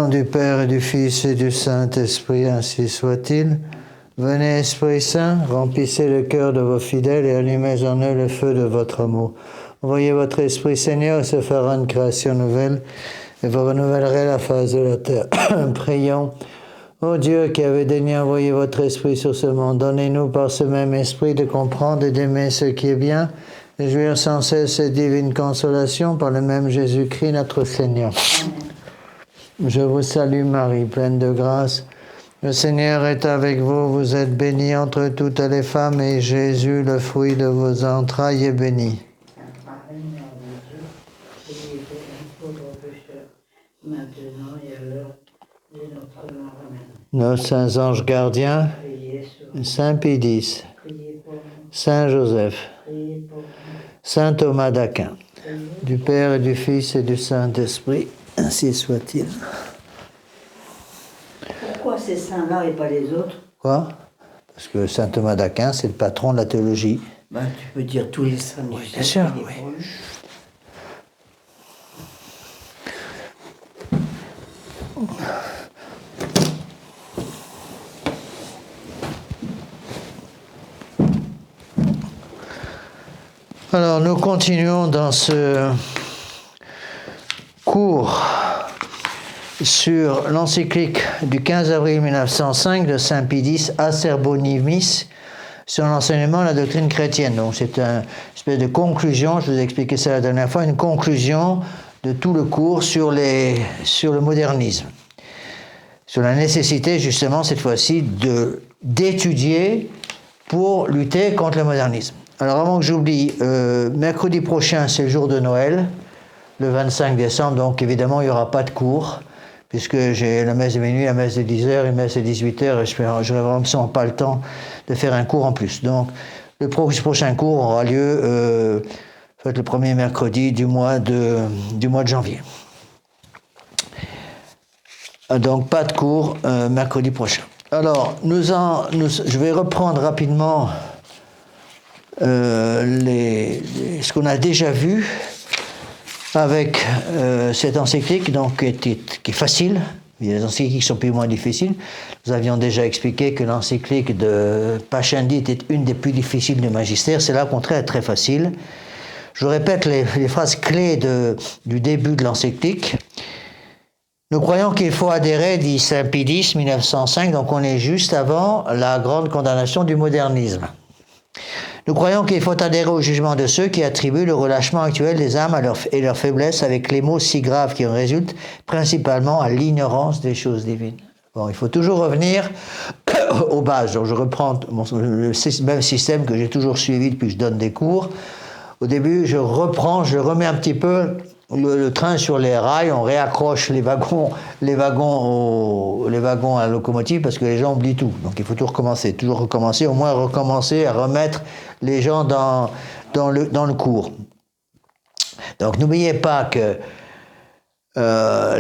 nom du Père et du Fils et du Saint-Esprit, ainsi soit-il. Venez, Esprit Saint, remplissez le cœur de vos fidèles et allumez en eux le feu de votre amour. Envoyez votre Esprit, Seigneur, et se fera une création nouvelle, et vous renouvellerez la face de la terre. Prions. Ô Dieu qui avez daigné envoyer votre Esprit sur ce monde, donnez-nous par ce même Esprit de comprendre et d'aimer ce qui est bien, et jouir sans cesse cette divine consolation par le même Jésus-Christ notre Seigneur. Je vous salue Marie, pleine de grâce. Le Seigneur est avec vous, vous êtes bénie entre toutes les femmes, et Jésus, le fruit de vos entrailles, est béni. Nos saints anges gardiens, Saint Pie X, Saint Joseph, Saint Thomas d'Aquin, du Père et du Fils et du Saint-Esprit, ainsi soit-il. Pourquoi ces saints-là et pas les autres? Quoi? Parce que Saint Thomas d'Aquin, c'est le patron de la théologie. Ben, tu peux dire tous les saints du Bien sûr, oui. Alors, nous continuons dans ce cours sur l'encyclique du 15 avril 1905 de Saint Pie X, Acer Bonimis, sur l'enseignement de la doctrine chrétienne. Donc, c'est une espèce de conclusion, je vous ai expliqué ça la dernière fois, une conclusion de tout le cours sur le modernisme. Sur la nécessité, justement, cette fois-ci, d'étudier pour lutter contre le modernisme. Alors, avant que j'oublie, mercredi prochain, c'est le jour de Noël, le 25 décembre, donc évidemment, il n'y aura pas de cours, puisque j'ai la messe de minuit, la messe de 10h, la messe de 18h, et je n'aurai vraiment pas le temps de faire un cours en plus. Donc, le prochain cours aura lieu le premier mercredi du mois de janvier. Donc, pas de cours mercredi prochain. Alors, je vais reprendre rapidement ce qu'on a déjà vu avec cette encyclique, donc, qui est facile. Il y a des encycliques qui sont plus ou moins difficiles. Nous avions déjà expliqué que l'encyclique de Pascendi était une des plus difficiles du magistère. C'est là, au contraire, très facile. Je répète les phrases clés du début de l'encyclique. Nous croyons qu'il faut adhérer, dit Saint Pie X, 1905, donc on est juste avant la grande condamnation du modernisme. Nous croyons qu'il faut adhérer au jugement de ceux qui attribuent le relâchement actuel des âmes et leur faiblesse avec les maux si graves qui en résultent principalement à l'ignorance des choses divines. Bon, il faut toujours revenir aux bases. Donc je reprends le même système que j'ai toujours suivi depuis que je donne des cours. Au début, je remets un petit peu le train sur les rails, on réaccroche les wagons à la locomotive parce que les gens oublient tout. Donc il faut toujours recommencer, au moins recommencer à remettre les gens dans le cours. Donc n'oubliez pas que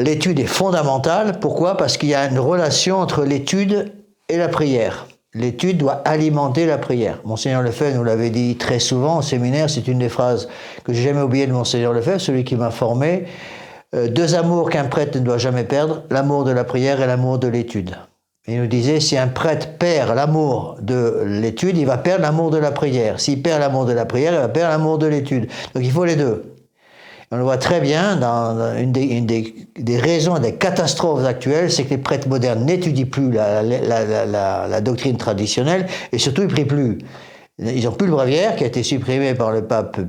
l'étude est fondamentale. Pourquoi? Parce qu'il y a une relation entre l'étude et la prière. L'étude doit alimenter la prière. Monseigneur Lefebvre nous l'avait dit très souvent au séminaire, c'est une des phrases que j'ai jamais oubliées de Monseigneur Lefebvre, celui qui m'a formé. Deux amours qu'un prêtre ne doit jamais perdre, l'amour de la prière et l'amour de l'étude. Il nous disait, si un prêtre perd l'amour de l'étude, il va perdre l'amour de la prière. S'il perd l'amour de la prière, il va perdre l'amour de l'étude. Donc il faut les deux. On le voit très bien dans une des raisons des catastrophes actuelles, c'est que les prêtres modernes n'étudient plus la doctrine traditionnelle et surtout ils prient plus. Ils n'ont plus le bréviaire qui a été supprimé par le pape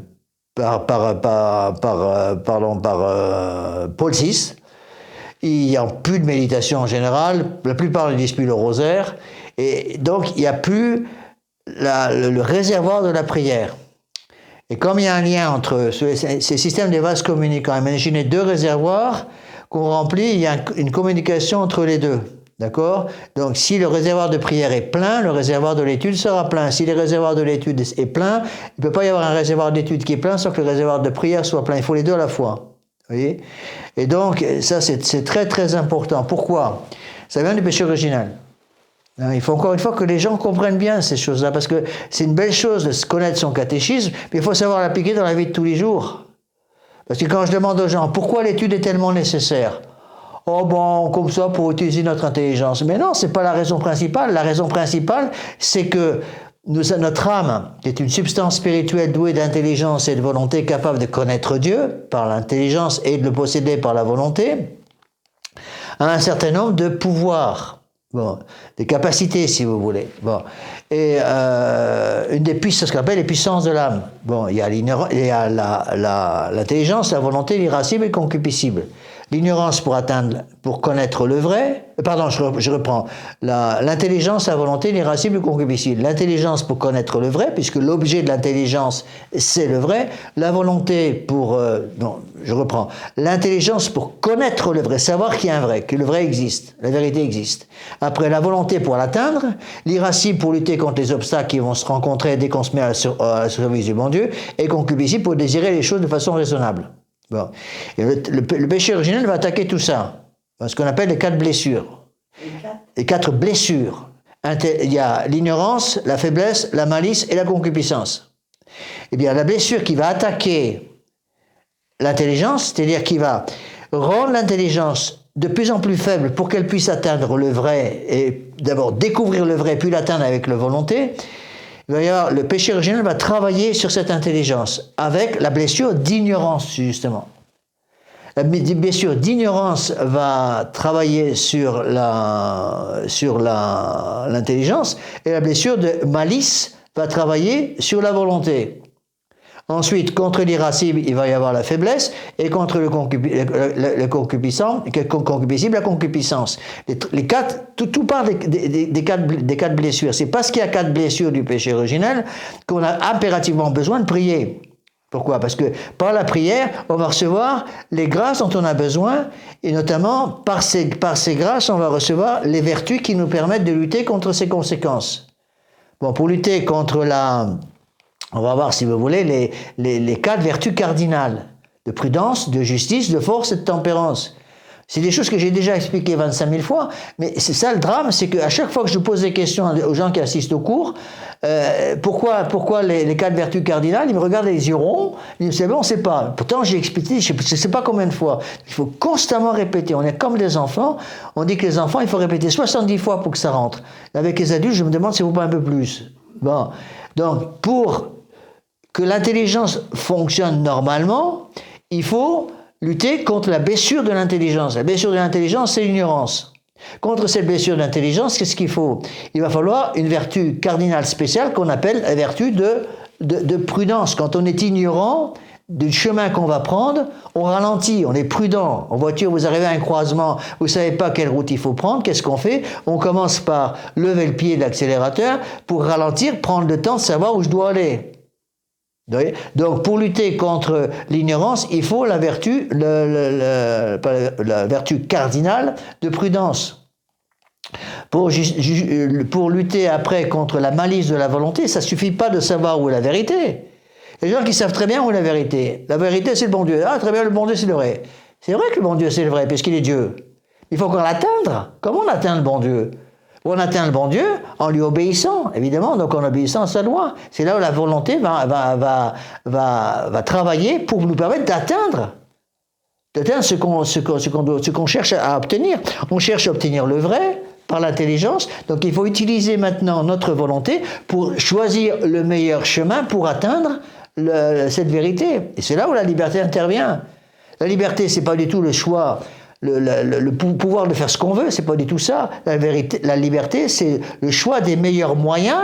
par Paul VI. Il n'y a plus de méditation en général. La plupart ne disent plus le rosaire et donc il n'y a plus le réservoir de la prière. Et comme il y a un lien entre ces systèmes des vases communicants, imaginez deux réservoirs qu'on remplit, il y a une communication entre les deux. D'accord? Donc si le réservoir de prière est plein, le réservoir de l'étude sera plein. Si le réservoir de l'étude est plein, il ne peut pas y avoir un réservoir d'étude qui est plein sans que le réservoir de prière soit plein. Il faut les deux à la fois. Vous voyez? Et donc ça c'est très très important. Pourquoi? Ça vient du péché original. Il faut encore une fois que les gens comprennent bien ces choses-là, parce que c'est une belle chose de connaître son catéchisme, mais il faut savoir l'appliquer dans la vie de tous les jours. Parce que quand je demande aux gens pourquoi l'étude est tellement nécessaire, Oh bon, comme ça, pour utiliser notre intelligence. Mais non, c'est pas la raison principale. La raison principale, c'est que notre âme, qui est une substance spirituelle douée d'intelligence et de volonté, capable de connaître Dieu par l'intelligence et de le posséder par la volonté, a un certain nombre de pouvoirs, bon, des capacités, si vous voulez. Bon. Et une des puissances, ce qu'on appelle les puissances de l'âme. Bon, il y a l'intelligence, la volonté, l'irascible et le concupiscible. L'ignorance pour connaître le vrai. Pardon, je reprends. L'intelligence, la volonté, l'irascible, le concupiscible. L'intelligence pour connaître le vrai, puisque l'objet de l'intelligence, c'est le vrai. La volonté pour... non, je reprends. L'intelligence pour connaître le vrai, savoir qu'il y a un vrai, que le vrai existe, la vérité existe. Après, la volonté pour l'atteindre. L'irascible pour lutter contre les obstacles qui vont se rencontrer dès qu'on se met à la service du bon Dieu. Et concupiscible pour désirer les choses de façon raisonnable. Bon. Et le péché originel va attaquer tout ça, ce qu'on appelle les 4 blessures. Les 4 blessures. Il y a l'ignorance, la faiblesse, la malice et la concupiscence. Eh bien, la blessure qui va attaquer l'intelligence, c'est-à-dire qui va rendre l'intelligence de plus en plus faible pour qu'elle puisse atteindre le vrai, et d'abord découvrir le vrai, puis l'atteindre avec la volonté. D'ailleurs, le péché originel va travailler sur cette intelligence avec la blessure d'ignorance, justement. La blessure d'ignorance va travailler sur l'intelligence et la blessure de malice va travailler sur la volonté. Ensuite, contre l'irascible, il va y avoir la faiblesse, et contre le concupiscible, la concupiscence. Les 4, tout part des 4 blessures. C'est parce qu'il y a 4 blessures du péché originel qu'on a impérativement besoin de prier. Pourquoi? Parce que par la prière, on va recevoir les grâces dont on a besoin, et notamment par ces grâces, on va recevoir les vertus qui nous permettent de lutter contre ces conséquences. Bon, pour lutter contre on va voir, si vous voulez, les 4 vertus cardinales de prudence, de justice, de force et de tempérance. C'est des choses que j'ai déjà expliquées 25 000 fois, mais c'est ça le drame, c'est qu'à chaque fois que je pose des questions aux gens qui assistent au cours, pourquoi les 4 vertus cardinales, ils me regardent les yeux ronds, ils me disent, bon, on ne sait pas. Pourtant, j'ai expliqué, je ne sais pas combien de fois. Il faut constamment répéter. On est comme des enfants. On dit que les enfants, il faut répéter 70 fois pour que ça rentre. Avec les adultes, je me demande s'il ne faut pas un peu plus. Bon. Donc, pour que l'intelligence fonctionne normalement, il faut lutter contre la blessure de l'intelligence. La blessure de l'intelligence, c'est l'ignorance. Contre cette blessure d'intelligence, qu'est-ce qu'il faut? Il va falloir une vertu cardinale spéciale qu'on appelle la vertu de prudence. Quand on est ignorant du chemin qu'on va prendre, on ralentit, on est prudent. En voiture, vous arrivez à un croisement, vous ne savez pas quelle route il faut prendre, qu'est-ce qu'on fait? On commence par lever le pied de l'accélérateur pour ralentir, prendre le temps de savoir où je dois aller. Donc, pour lutter contre l'ignorance, il faut la vertu, la vertu cardinale de prudence. Pour lutter après contre la malice de la volonté, ça ne suffit pas de savoir où est la vérité. Les gens qui savent très bien où est la vérité. La vérité, c'est le bon Dieu. Ah, très bien, le bon Dieu, c'est le vrai. C'est vrai que le bon Dieu, c'est le vrai, puisqu'il est Dieu. Il faut qu'on l'atteindre. Comment on atteint le bon Dieu? On atteint le bon Dieu en lui obéissant, évidemment, donc en obéissant à sa loi. C'est là où la volonté va travailler pour nous permettre d'atteindre ce qu'on cherche à obtenir. On cherche à obtenir le vrai par l'intelligence, donc il faut utiliser maintenant notre volonté pour choisir le meilleur chemin pour atteindre cette vérité. Et c'est là où la liberté intervient. La liberté, c'est pas du tout le choix, le pouvoir de faire ce qu'on veut, c'est pas du tout ça. La liberté, c'est le choix des meilleurs moyens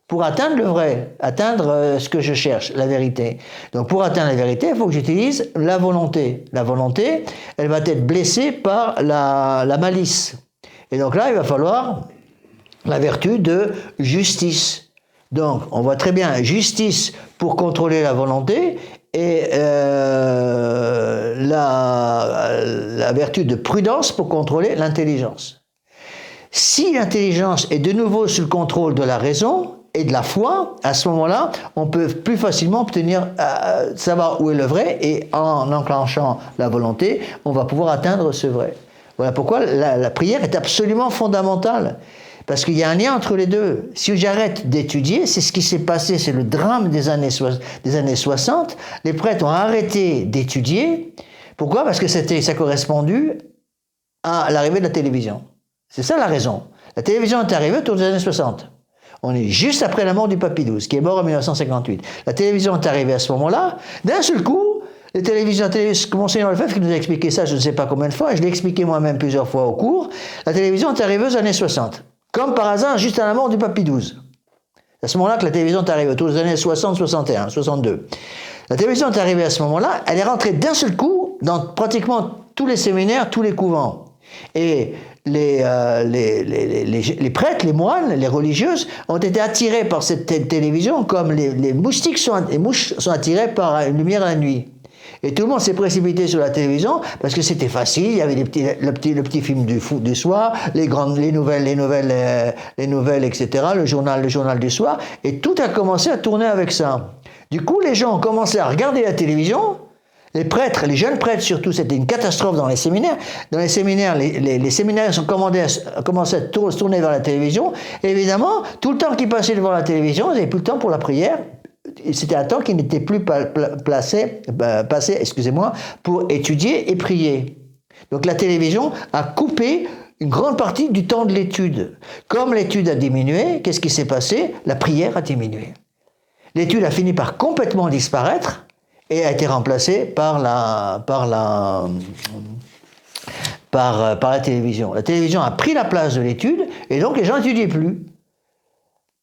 pour atteindre le vrai, atteindre ce que je cherche, la vérité. Donc pour atteindre la vérité, il faut que j'utilise la volonté. La volonté, elle va être blessée par la malice. Et donc là, il va falloir la vertu de justice. Donc, on voit très bien, justice pour contrôler la volonté et la vertu de prudence pour contrôler l'intelligence. Si l'intelligence est de nouveau sous le contrôle de la raison et de la foi, à ce moment-là, on peut plus facilement obtenir, savoir où est le vrai, et en enclenchant la volonté, on va pouvoir atteindre ce vrai. Voilà pourquoi la prière est absolument fondamentale. Parce qu'il y a un lien entre les deux. Si j'arrête d'étudier, c'est ce qui s'est passé, c'est le drame des années 60. Les prêtres ont arrêté d'étudier. Pourquoi? Parce que ça correspondu à l'arrivée de la télévision. C'est ça la raison. La télévision est arrivée autour des années 60. On est juste après la mort du Papy-12, qui est mort en 1958. La télévision est arrivée à ce moment-là. D'un seul coup, les télévisions, Monseigneur Lefebvre qui nous a expliqué ça, je ne sais pas combien de fois, et je l'ai expliqué moi-même plusieurs fois au cours, la télévision est arrivée aux années 60. Comme par hasard, juste à la mort du Papy-12. C'est à ce moment-là que la télévision est arrivée, autour des années 60, 61, 62. La télévision est arrivée à ce moment-là, elle est rentrée d'un seul coup dans pratiquement tous les séminaires, tous les couvents. Et les prêtres, les moines, les religieuses ont été attirés par cette télévision comme les mouches sont attirées par une lumière la nuit. Et tout le monde s'est précipité sur la télévision parce que c'était facile, il y avait le petit film du soir, les nouvelles, etc., le journal du soir, et tout a commencé à tourner avec ça. Du coup, les gens ont commencé à regarder la télévision. Les prêtres, les jeunes prêtres surtout, c'était une catastrophe dans les séminaires. Dans les séminaires, les séminaires ont commencé à se tourner vers la télévision. Et évidemment, tout le temps qu'ils passaient devant la télévision, ils n'avaient plus le temps pour la prière. C'était un temps qui n'était plus passé pour étudier et prier. Donc la télévision a coupé une grande partie du temps de l'étude. Comme l'étude a diminué, qu'est-ce qui s'est passé? La prière a diminué. L'étude a fini par complètement disparaître et a été remplacée par la télévision. La télévision a pris la place de l'étude et donc les gens n'étudiaient plus.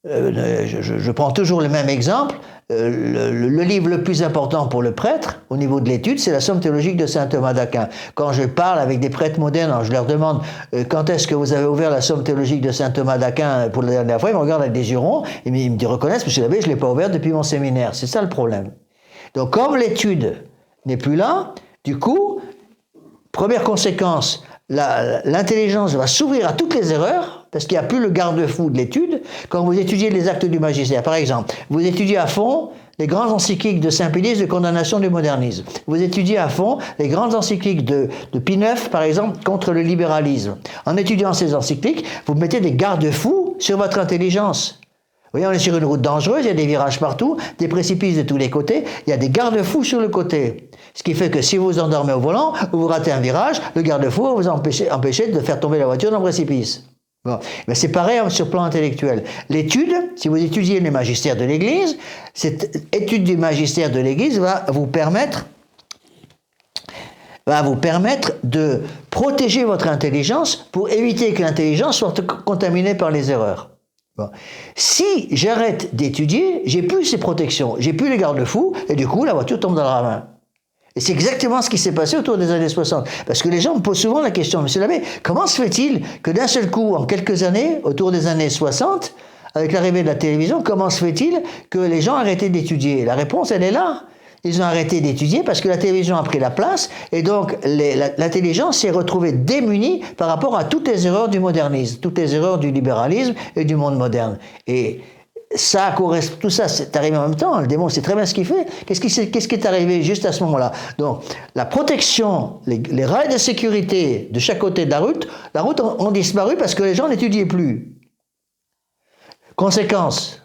Je prends toujours le même exemple. Le livre le plus important pour le prêtre, au niveau de l'étude, c'est la Somme théologique de saint Thomas d'Aquin. Quand je parle avec des prêtres modernes, je leur demande quand est-ce que vous avez ouvert la Somme théologique de saint Thomas d'Aquin pour la dernière fois, ils me regardent avec des yeux ronds, ils me reconnaissent, monsieur l'abbé, je ne l'ai pas ouvert depuis mon séminaire. C'est ça le problème. Donc comme l'étude n'est plus là, du coup, première conséquence, l'intelligence va s'ouvrir à toutes les erreurs, parce qu'il n'y a plus le garde-fou de l'étude. Quand vous étudiez les actes du magistère, par exemple, vous étudiez à fond les grandes encycliques de Saint Pie X de condamnation du modernisme. Vous étudiez à fond les grandes encycliques de Pie IX, par exemple, contre le libéralisme. En étudiant ces encycliques, vous mettez des garde-fous sur votre intelligence. Vous voyez, on est sur une route dangereuse, il y a des virages partout, des précipices de tous les côtés, il y a des garde-fous sur le côté. Ce qui fait que si vous vous endormez au volant, ou vous ratez un virage, le garde-fou va vous empêcher de faire tomber la voiture dans le précipice. Bon. Mais c'est pareil sur le plan intellectuel. L'étude, si vous étudiez les magistères de l'Église, cette étude du magistère de l'Église va vous permettre de protéger votre intelligence pour éviter que l'intelligence soit contaminée par les erreurs. Bon. Si j'arrête d'étudier, j'ai plus ces protections, j'ai plus les garde-fous, et du coup la voiture tombe dans le ravin. Et c'est exactement ce qui s'est passé autour des années 60. Parce que les gens me posent souvent la question, monsieur l'abbé, comment se fait-il que d'un seul coup, en quelques années, autour des années 60, avec l'arrivée de la télévision, comment se fait-il que les gens arrêtaient d'étudier? La réponse, elle est là. Ils ont arrêté d'étudier parce que la télévision a pris la place et donc l'intelligence s'est retrouvée démunie par rapport à toutes les erreurs du modernisme, toutes les erreurs du libéralisme et du monde moderne. Et ça correspond, tout ça, c'est arrivé en même temps. Le démon sait très bien ce qu'il fait. Qu'est-ce qui est arrivé juste à ce moment-là? Donc, la protection, les rails de sécurité de chaque côté de la route ont disparu parce que les gens n'étudiaient plus. Conséquence,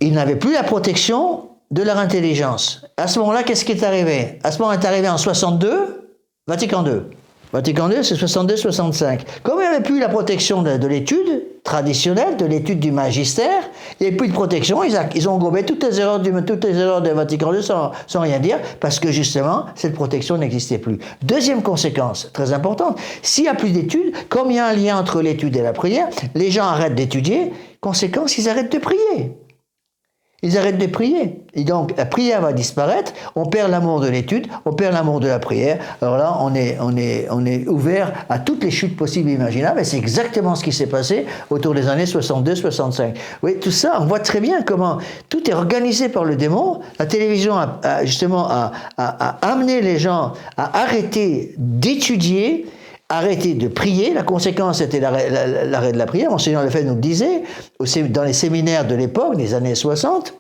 ils n'avaient plus la protection de leur intelligence. À ce moment-là, qu'est-ce qui est arrivé? À ce moment, est arrivé en 62, Vatican II. Vatican II, c'est 62-65. Comme il n'y avait plus la protection de l'étude traditionnelle, de l'étude du magistère, il n'y avait plus de protection, ils ont gobé toutes les erreurs de Vatican II sans rien dire, parce que justement, cette protection n'existait plus. Deuxième conséquence, très importante, s'il n'y a plus d'études, comme il y a un lien entre l'étude et la prière, les gens arrêtent d'étudier, conséquence, ils arrêtent de prier. Ils arrêtent de prier. Et donc, la prière va disparaître, on perd l'amour de l'étude, on perd l'amour de la prière. Alors là, on est ouvert à toutes les chutes possibles et imaginables, et c'est exactement ce qui s'est passé autour des années 62-65. Oui, tout ça, on voit très bien comment tout est organisé par le démon. La télévision a justement amené les gens à arrêter d'étudier, arrêter de prier. La conséquence était l'arrêt de la prière. Monseigneur Lefebvre nous le disait, dans les séminaires de l'époque, des années 60,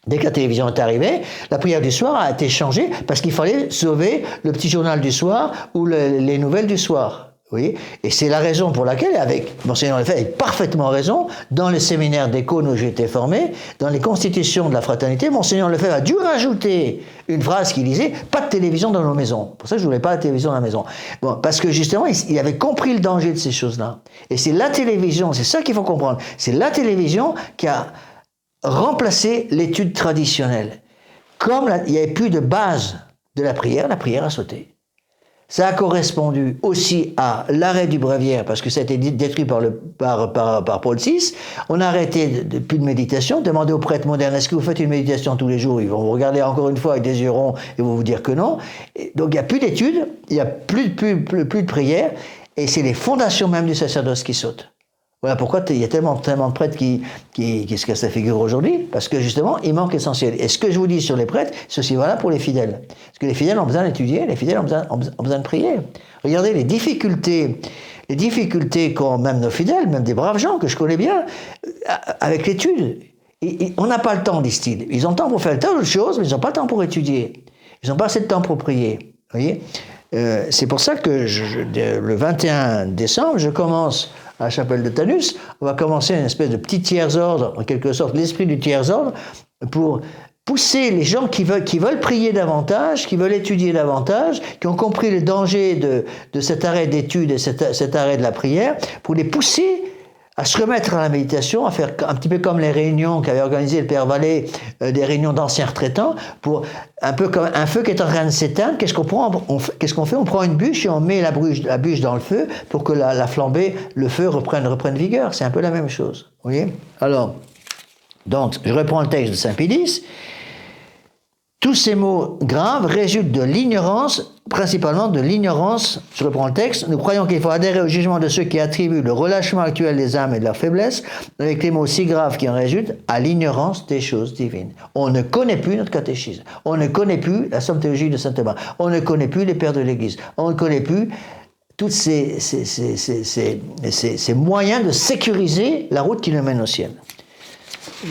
dès que la télévision est arrivée, la prière du soir a été changée parce qu'il fallait sauver le petit journal du soir ou les nouvelles du soir. Vous voyez? Et c'est la raison pour laquelle, avec Monseigneur Lefebvre a parfaitement raison, dans les séminaires d'Écône où j'ai été formé, dans les constitutions de la fraternité, Monseigneur Lefebvre a dû rajouter une phrase qui disait « pas de télévision dans nos maisons ». Pour ça, je ne voulais pas de télévision dans la maison. Bon, parce que justement, il avait compris le danger de ces choses-là. Et c'est la télévision, c'est ça qu'il faut comprendre, c'est la télévision qui a remplacé l'étude traditionnelle. Comme il n'y avait plus de base de la prière a sauté. Ça a correspondu aussi à l'arrêt du bréviaire, parce que ça a été détruit par Paul VI. On a arrêté plus de méditation, demandez aux prêtres modernes, est-ce que vous faites une méditation tous les jours? Ils vont vous regarder encore une fois avec des yeux ronds et vont vous dire que non. Et donc il n'y a plus d'études, il n'y a plus de prière, et c'est les fondations même du sacerdoce qui sautent. Voilà pourquoi il y a tellement de prêtres qui se cassent la figure aujourd'hui, parce que justement, il manque l'essentiel. Et ce que je vous dis sur les prêtres, c'est aussi valable pour les fidèles. Parce que les fidèles ont besoin d'étudier, les fidèles ont besoin de prier. Regardez les difficultés qu'ont même nos fidèles, même des braves gens que je connais bien, avec l'étude. On n'a pas le temps, disent-ils. Ils ont le temps pour faire tas d'autres choses, mais ils n'ont pas le temps pour étudier. Ils n'ont pas assez de temps pour prier. Vous voyez? C'est pour ça que le 21 décembre, je commence à la chapelle de Tannus, on va commencer une espèce de petit tiers-ordre, en quelque sorte l'esprit du tiers-ordre, pour pousser les gens qui veulent prier davantage, qui veulent étudier davantage, qui ont compris le danger de cet arrêt d'étude et cet arrêt de la prière, pour les pousser à se remettre à la méditation, à faire un petit peu comme les réunions qu'avait organisé le Père Vallée, des réunions d'anciens retraitants, pour un peu comme un feu qui est en train de s'éteindre. Qu'est-ce qu'on fait? On prend une bûche et on met la bûche dans le feu pour que la flambée, le feu reprenne vigueur. C'est un peu la même chose. Vous voyez? Alors, donc, je reprends le texte de Saint Pédis. Tous ces mots graves résultent de l'ignorance, principalement de l'ignorance, je reprends le texte, nous croyons qu'il faut adhérer au jugement de ceux qui attribuent le relâchement actuel des âmes et de leur faiblesse, avec les mots si graves qui en résultent, à l'ignorance des choses divines. On ne connaît plus notre catéchisme, on ne connaît plus la somme théologique de saint Thomas, on ne connaît plus les pères de l'Église, on ne connaît plus tous ces moyens de sécuriser la route qui nous mène au ciel.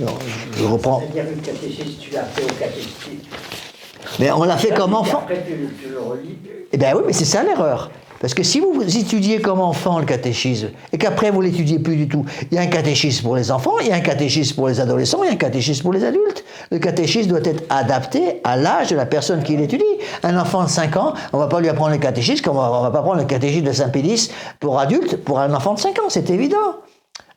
Non, je reprends. C'est-à-dire que le catéchisme, tu l'as fait au catéchisme. Mais on l'a fait comme enfant. Après, tu le relis. Eh bien oui, mais c'est ça l'erreur. Parce que si vous étudiez comme enfant le catéchisme, et qu'après vous l'étudiez plus du tout, il y a un catéchisme pour les enfants, il y a un catéchisme pour les adolescents, il y a un catéchisme pour les adultes. Le catéchisme doit être adapté à l'âge de la personne qui l'étudie. Un enfant de 5 ans, on ne va pas lui apprendre le catéchisme, comme on ne va pas apprendre le catéchisme de Saint Pédis pour adulte, pour un enfant de 5 ans, c'est évident.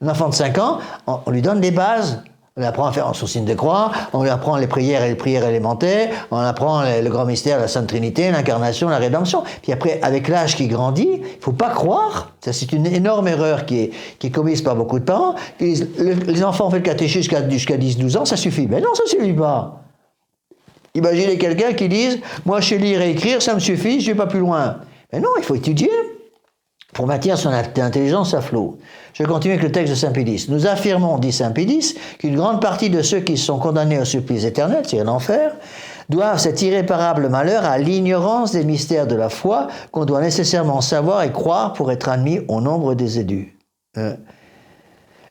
Un enfant de 5 ans, on lui donne des bases. On apprend à faire un signe de croix, on lui apprend les prières et les prières élémentaires, on apprend le grand mystère, la Sainte Trinité, l'incarnation, la rédemption. Puis après, avec l'âge qui grandit, il ne faut pas croire, ça c'est une énorme erreur qui est commise par beaucoup de parents, qui disent, les enfants ont fait le catéchisme jusqu'à 10-12 ans, ça suffit. Mais non, ça ne suffit pas. Imaginez quelqu'un qui dise, moi je sais lire et écrire, ça me suffit, je ne vais pas plus loin. Mais non, il faut étudier pour maintenir son intelligence à flot. Je continue avec le texte de Saint Pédis. Nous affirmons, dit Saint Pédis, qu'une grande partie de ceux qui sont condamnés au supplice éternel, c'est-à-dire l'enfer, doivent cet irréparable malheur à l'ignorance des mystères de la foi qu'on doit nécessairement savoir et croire pour être admis au nombre des élus.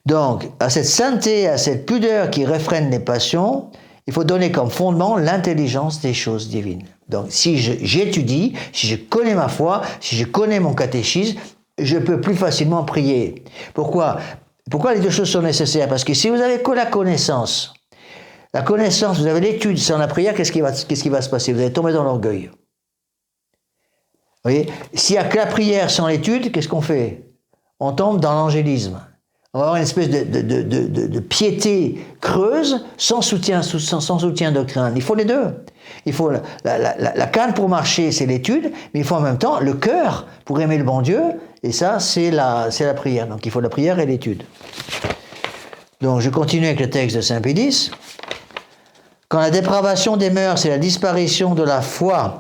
Donc, à cette sainteté, à cette pudeur qui réfrène les passions, il faut donner comme fondement l'intelligence des choses divines. Donc, si j'étudie, si je connais ma foi, si je connais mon catéchisme, je peux plus facilement prier. Pourquoi les deux choses sont nécessaires? Parce que si vous avez que la connaissance, vous avez l'étude sans la prière, qu'est-ce qui va se passer? Vous allez tomber dans l'orgueil. Vous voyez? S'il n'y a que la prière sans l'étude, qu'est-ce qu'on fait? On tombe dans l'angélisme. On va avoir une espèce de piété creuse, sans soutien doctrinal. Il faut les deux. Il faut la canne pour marcher, c'est l'étude, mais il faut en même temps le cœur pour aimer le bon Dieu, et ça, c'est la prière. Donc il faut la prière et l'étude. Donc je continue avec le texte de Saint Pédis. Quand la dépravation des mœurs et la disparition de la foi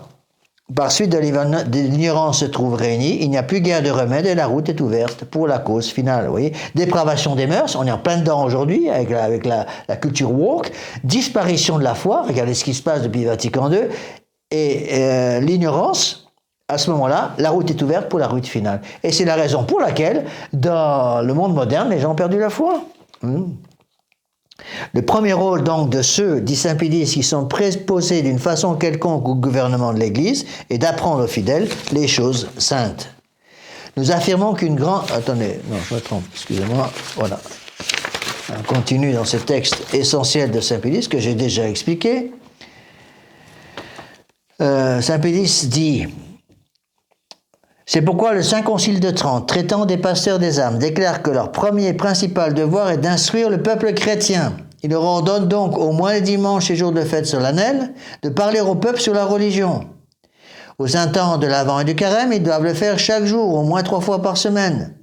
par suite de l'ignorance se trouve réunie, il n'y a plus guère de remède et la route est ouverte pour la cause finale. Vous voyez, dépravation des mœurs, on est en plein dedans aujourd'hui avec la culture woke, disparition de la foi, regardez ce qui se passe depuis Vatican II, et l'ignorance, à ce moment-là, la route est ouverte pour la route finale. Et c'est la raison pour laquelle, dans le monde moderne, les gens ont perdu la foi. Le premier rôle donc de ceux, dit Saint Pédis, qui sont préposés d'une façon quelconque au gouvernement de l'Église est d'apprendre aux fidèles les choses saintes. Nous affirmons qu'une grande... Attendez, non, je me trompe, excusez-moi. Voilà. On continue dans ce texte essentiel de Saint Pédis que j'ai déjà expliqué. Saint Pédis dit... C'est pourquoi le Saint Concile de Trente, traitant des pasteurs des âmes, déclare que leur premier et principal devoir est d'instruire le peuple chrétien. Il leur ordonne donc, au moins les dimanches et jours de fête solennelle, de parler au peuple sur la religion. Au Saint-Temps de l'Avent et du Carême, ils doivent le faire chaque jour, au moins 3 fois par semaine.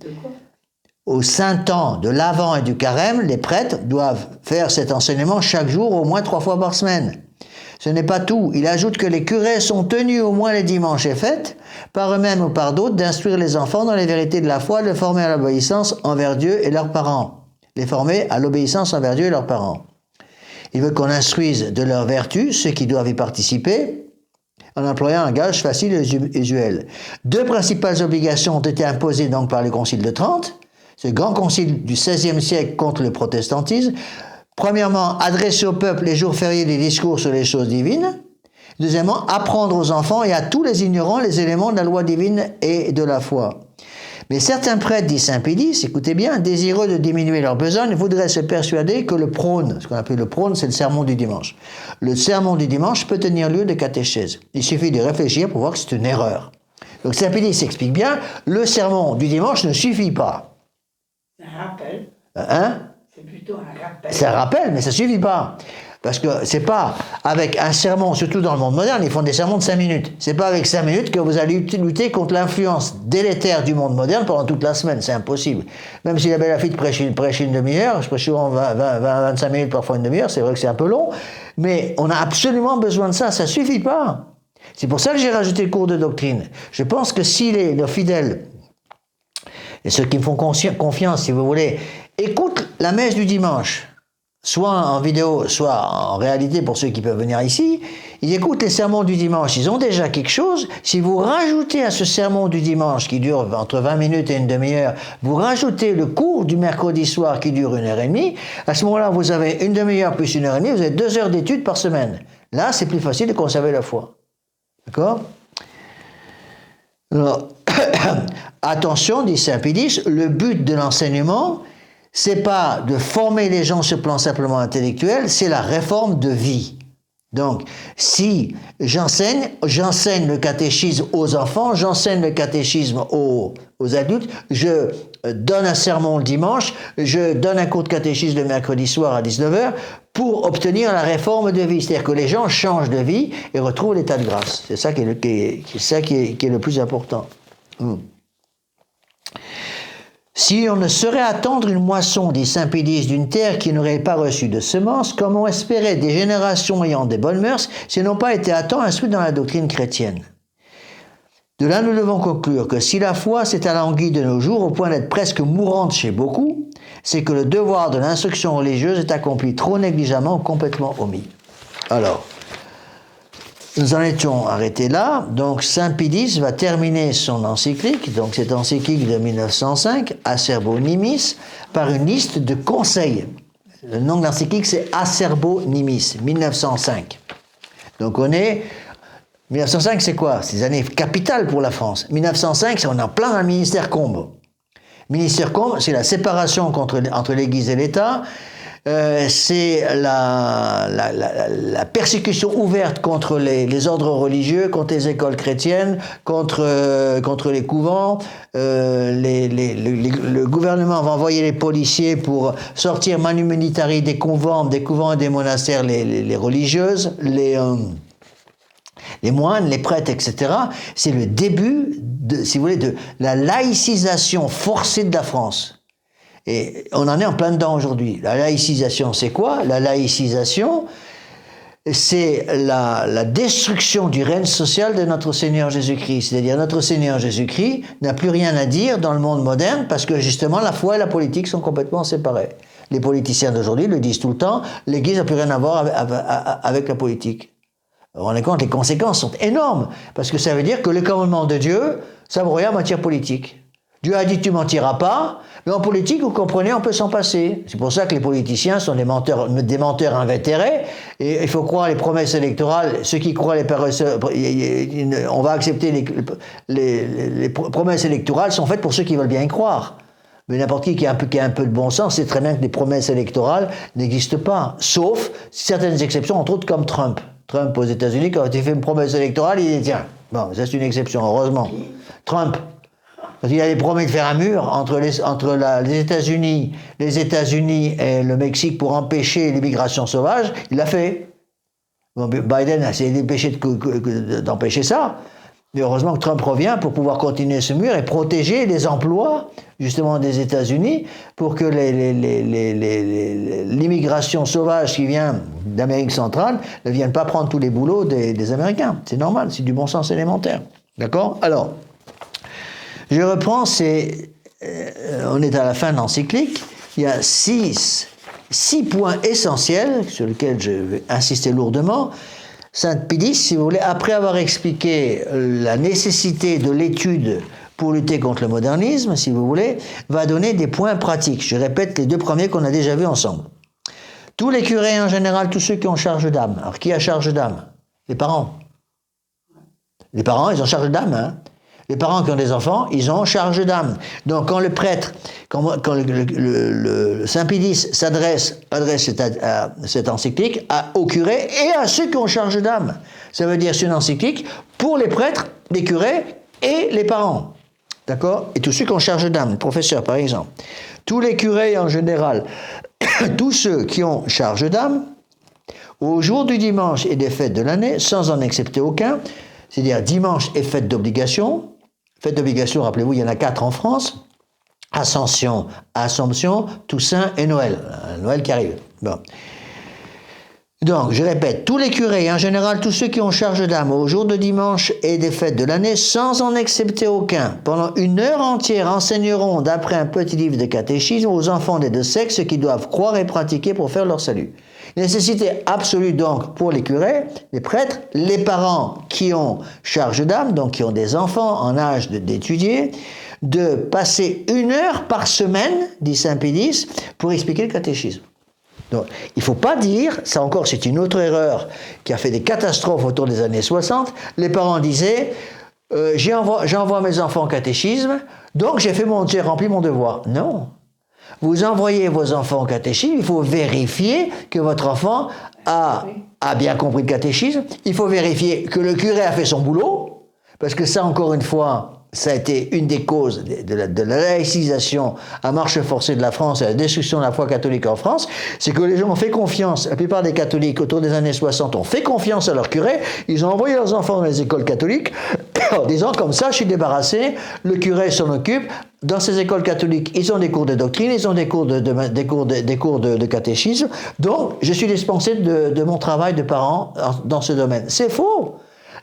Au Saint-Temps de l'Avent et du Carême, les prêtres doivent faire cet enseignement chaque jour, au moins 3 fois par semaine. Ce n'est pas tout. Il ajoute que les curés sont tenus au moins les dimanches et fêtes, par eux-mêmes ou par d'autres, d'instruire les enfants dans les vérités de la foi, de les former à l'obéissance envers Dieu et leurs parents. Les former à l'obéissance envers Dieu et leurs parents. Il veut qu'on instruise de leurs vertus ceux qui doivent y participer, en employant un gage facile et usuel. 2 principales obligations ont été imposées donc par le Concile de Trente, ce grand concile du XVIe siècle contre le protestantisme. Premièrement, adresser au peuple les jours fériés des discours sur les choses divines. Deuxièmement, apprendre aux enfants et à tous les ignorants les éléments de la loi divine et de la foi. Mais certains prêtres, dit Saint Pédis, écoutez bien, désireux de diminuer leur besogne, voudraient se persuader que le prône, ce qu'on appelle le prône, c'est le sermon du dimanche. Le sermon du dimanche peut tenir lieu de catéchèse. Il suffit de réfléchir pour voir que c'est une erreur. Donc Saint Pédis explique bien, le sermon du dimanche ne suffit pas. C'est un rappel. Hein? C'est plutôt un rappel. C'est un rappel, mais ça suffit pas. Parce que c'est pas avec un sermon, surtout dans le monde moderne, ils font des sermons de 5 minutes. C'est pas avec 5 minutes que vous allez lutter contre l'influence délétère du monde moderne pendant toute la semaine. C'est impossible. Même si la belle Lafitte prêche une demi-heure, je prêche souvent 25 minutes, parfois une demi-heure, c'est vrai que c'est un peu long, mais on a absolument besoin de ça, ça suffit pas. C'est pour ça que j'ai rajouté le cours de doctrine. Je pense que si nos fidèles, et ceux qui me font confiance, si vous voulez, écoutent la messe du dimanche, soit en vidéo, soit en réalité pour ceux qui peuvent venir ici, ils écoutent les sermons du dimanche, ils ont déjà quelque chose. Si vous rajoutez à ce sermon du dimanche qui dure entre 20 minutes et une demi-heure, vous rajoutez le cours du mercredi soir qui dure 1h30, à ce moment-là, vous avez une demi-heure plus 1h30, vous avez 2 heures d'études par semaine. Là, c'est plus facile de conserver la foi. D'accord ? Alors, attention, dit Saint Pédis, le but de l'enseignement, c'est pas de former les gens sur le plan simplement intellectuel, c'est la réforme de vie. Donc, si j'enseigne le catéchisme aux enfants, j'enseigne le catéchisme aux adultes, je donne un sermon le dimanche, je donne un cours de catéchisme le mercredi soir à 19h pour obtenir la réforme de vie. C'est-à-dire que les gens changent de vie et retrouvent l'état de grâce. C'est ça qui est le plus important. Si on ne saurait attendre une moisson, dit Saint Pédis, d'une terre qui n'aurait pas reçu de semences, comment espérer des générations ayant des bonnes mœurs si elles n'ont pas été à temps instruites dans la doctrine chrétienne? De là, nous devons conclure que si la foi s'est alanguie de nos jours au point d'être presque mourante chez beaucoup, c'est que le devoir de l'instruction religieuse est accompli trop négligemment ou complètement omis. Alors, nous en étions arrêtés là. Donc Saint Pédis va terminer son encyclique, donc cette encyclique de 1905, Acerbo Nimis, par une liste de conseils. Le nom de l'encyclique c'est Acerbo Nimis, 1905. Donc on est... 1905 c'est quoi? C'est des années capitales pour la France. 1905 c'est on est en plein dans le ministère Combes. Ministère Combes, c'est la séparation entre l'Église et l'État. C'est la persécution ouverte contre les ordres religieux, contre les écoles chrétiennes, contre les couvents. Le gouvernement va envoyer les policiers pour sortir manu militari des convents et des monastères, les religieuses, les moines, les prêtres, etc. C'est le début, si vous voulez, de la laïcisation forcée de la France. Et on en est en plein dedans aujourd'hui. La laïcisation, c'est quoi? La laïcisation, c'est la destruction du règne social de notre Seigneur Jésus-Christ. C'est-à-dire notre Seigneur Jésus-Christ n'a plus rien à dire dans le monde moderne parce que justement la foi et la politique sont complètement séparées. Les politiciens d'aujourd'hui le disent tout le temps, l'Église n'a plus rien à voir avec la politique. Vous vous rendez compte, les conséquences sont énormes parce que ça veut dire que le commandement de Dieu, ça vaut rien en matière politique. Dieu a dit tu mentiras pas, mais en politique, vous comprenez, on peut s'en passer. C'est pour ça que les politiciens sont des menteurs invétérés, et il faut croire les promesses électorales. Ceux qui croient les on va accepter les promesses électorales sont faites pour ceux qui veulent bien y croire. Mais n'importe qui a un peu de bon sens sait très bien que les promesses électorales n'existent pas, sauf certaines exceptions, entre autres comme Trump. Trump aux États-Unis, quand il fait une promesse électorale, il dit tiens, bon, ça c'est une exception, heureusement. Trump. Quand il avait promis de faire un mur entre les États-Unis et le Mexique pour empêcher l'immigration sauvage, il l'a fait. Bon, Biden a essayé d'empêcher ça. Mais heureusement que Trump revient pour pouvoir continuer ce mur et protéger les emplois, justement, des États-Unis pour que l'immigration sauvage qui vient d'Amérique centrale ne vienne pas prendre tous les boulots des Américains. C'est normal, c'est du bon sens élémentaire. D'accord ? Alors, je reprends, on est à la fin de l'encyclique, il y a six points essentiels sur lesquels je vais insister lourdement. Saint Pidis, si vous voulez, après avoir expliqué la nécessité de l'étude pour lutter contre le modernisme, si vous voulez, va donner des points pratiques. Je répète les deux premiers qu'on a déjà vus ensemble. Tous les curés en général, tous ceux qui ont charge d'âme. Alors qui a charge d'âme ? Les parents. Les parents, ils ont charge d'âme, hein. Les parents qui ont des enfants, ils ont charge d'âme. Donc quand le prêtre, quand le Saint Pidis adresse cette encyclique au curé et à ceux qui ont charge d'âme. Ça veut dire c'est une encyclique pour les prêtres, les curés et les parents. D'accord ? Et tous ceux qui ont charge d'âme, le professeur par exemple. Tous les curés en général, tous ceux qui ont charge d'âme, au jour du dimanche et des fêtes de l'année, sans en accepter aucun, c'est-à-dire dimanche et fête d'obligation. Fête d'obligation, rappelez-vous, il y en a 4 en France. Ascension, Toussaint et Noël. Noël qui arrive. Bon. Donc, je répète, tous les curés, en général tous ceux qui ont charge d'âme au jour de dimanche et des fêtes de l'année, sans en accepter aucun, pendant 1 heure entière enseigneront d'après un petit livre de catéchisme aux enfants des deux sexes ce qu'ils doivent croire et pratiquer pour faire leur salut. Nécessité absolue donc pour les curés, les prêtres, les parents qui ont charge d'âme, donc qui ont des enfants en âge d'étudier, de passer 1 heure par semaine, dit Saint Pidis, pour expliquer le catéchisme. Donc, il ne faut pas dire, ça encore c'est une autre erreur qui a fait des catastrophes autour des années 60, les parents disaient j'envoie mes enfants au catéchisme, donc j'ai rempli mon devoir. Non. Vous envoyez vos enfants au catéchisme, il faut vérifier que votre enfant a bien compris le catéchisme, il faut vérifier que le curé a fait son boulot, parce que ça, encore une fois, ça a été une des causes de la laïcisation à marche forcée de la France et la destruction de la foi catholique en France, c'est que les gens ont fait confiance, la plupart des catholiques autour des années 60 ont fait confiance à leur curé, ils ont envoyé leurs enfants dans les écoles catholiques en disant comme ça je suis débarrassé, le curé s'en occupe. Dans ces écoles catholiques, ils ont des cours de doctrine, ils ont des cours de catéchisme, donc je suis dispensé de mon travail de parent dans ce domaine. C'est faux.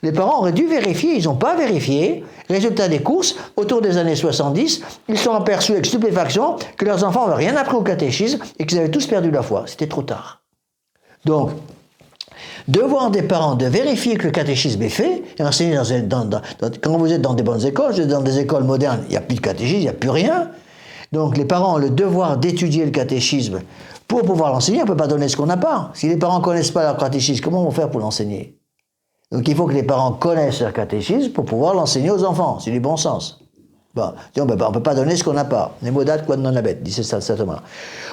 Les parents auraient dû vérifier, ils n'ont pas vérifié. Résultat des courses, autour des années 70, ils sont aperçus avec stupéfaction que leurs enfants n'avaient rien appris au catéchisme et qu'ils avaient tous perdu la foi. C'était trop tard. Donc, devoir des parents de vérifier que le catéchisme est fait et enseigner quand vous êtes dans des bonnes écoles, vous êtes dans des écoles modernes, il n'y a plus de catéchisme, il n'y a plus rien. Donc les parents ont le devoir d'étudier le catéchisme pour pouvoir l'enseigner. On ne peut pas donner ce qu'on n'a pas. Si les parents ne connaissent pas leur catéchisme, comment vont faire pour l'enseigner ? Donc il faut que les parents connaissent leur catéchisme pour pouvoir l'enseigner aux enfants. C'est du bon sens. Bon, on ne peut pas donner ce qu'on n'a pas. Nemodat quod non habet, dit Saint Thomas.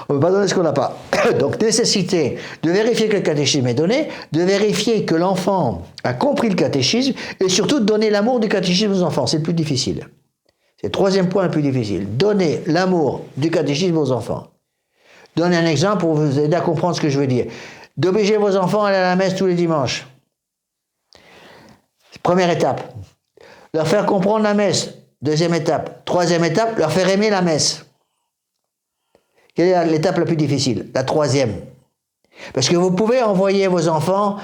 On ne peut pas donner ce qu'on n'a pas. Donc nécessité de vérifier que le catéchisme est donné, de vérifier que l'enfant a compris le catéchisme, et surtout de donner l'amour du catéchisme aux enfants. C'est le plus difficile. C'est le troisième point le plus difficile. Donner l'amour du catéchisme aux enfants. Donner un exemple pour vous aider à comprendre ce que je veux dire. D'obliger vos enfants à aller à la messe tous les dimanches. Première étape. Leur faire comprendre la messe. Deuxième étape. Troisième étape, leur faire aimer la messe. Quelle est l'étape la plus difficile ? La troisième. Parce que vous pouvez envoyer vos enfants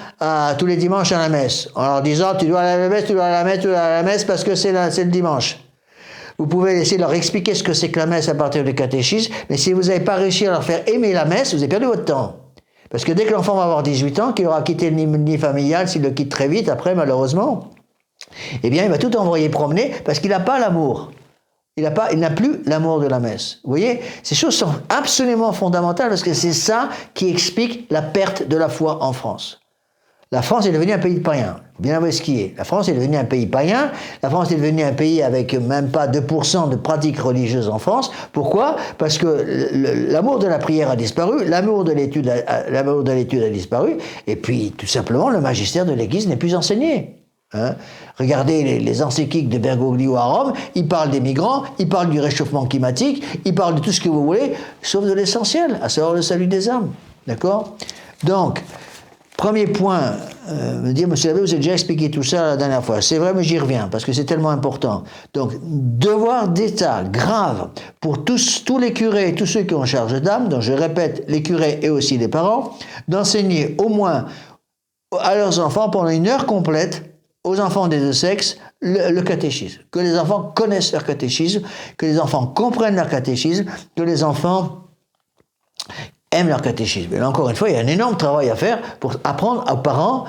tous les dimanches à la messe, en leur disant tu dois aller à la messe, tu dois aller à la messe, tu dois aller à la messe parce que c'est le dimanche. Vous pouvez essayer de leur expliquer ce que c'est que la messe à partir du catéchisme, mais si vous n'avez pas réussi à leur faire aimer la messe, vous avez perdu votre temps. Parce que dès que l'enfant va avoir 18 ans, qu'il aura quitté le nid familial, s'il le quitte très vite après, malheureusement, eh bien, il va tout envoyer promener parce qu'il n'a pas l'amour. Il n'a plus l'amour de la messe. Vous voyez, ces choses sont absolument fondamentales parce que c'est ça qui explique la perte de la foi en France. La France est devenue un pays de païens. Bien avouer ce qui est. La France est devenue un pays païen. La France est devenue un pays avec même pas 2% de pratiques religieuses en France. Pourquoi? Parce que l'amour de la prière a disparu, l'amour de l'étude a disparu, et puis tout simplement le magistère de l'Église n'est plus enseigné. Hein? Regardez les encycliques de Bergoglio à Rome, il parle des migrants, il parle du réchauffement climatique, il parle de tout ce que vous voulez, sauf de l'essentiel, à savoir le salut des âmes. D'accord? Donc, premier point, me dire, monsieur l'abbé, vous avez déjà expliqué tout ça la dernière fois. C'est vrai, mais j'y reviens, parce que c'est tellement important. Donc, devoir d'État grave pour tous les curés et tous ceux qui ont charge d'âme, donc je répète, les curés et aussi les parents, d'enseigner au moins à leurs enfants pendant 1 heure complète, aux enfants des deux sexes, le catéchisme. Que les enfants connaissent leur catéchisme, que les enfants comprennent leur catéchisme, que les enfants aiment leur catéchisme. Et là, encore une fois, il y a un énorme travail à faire pour apprendre aux parents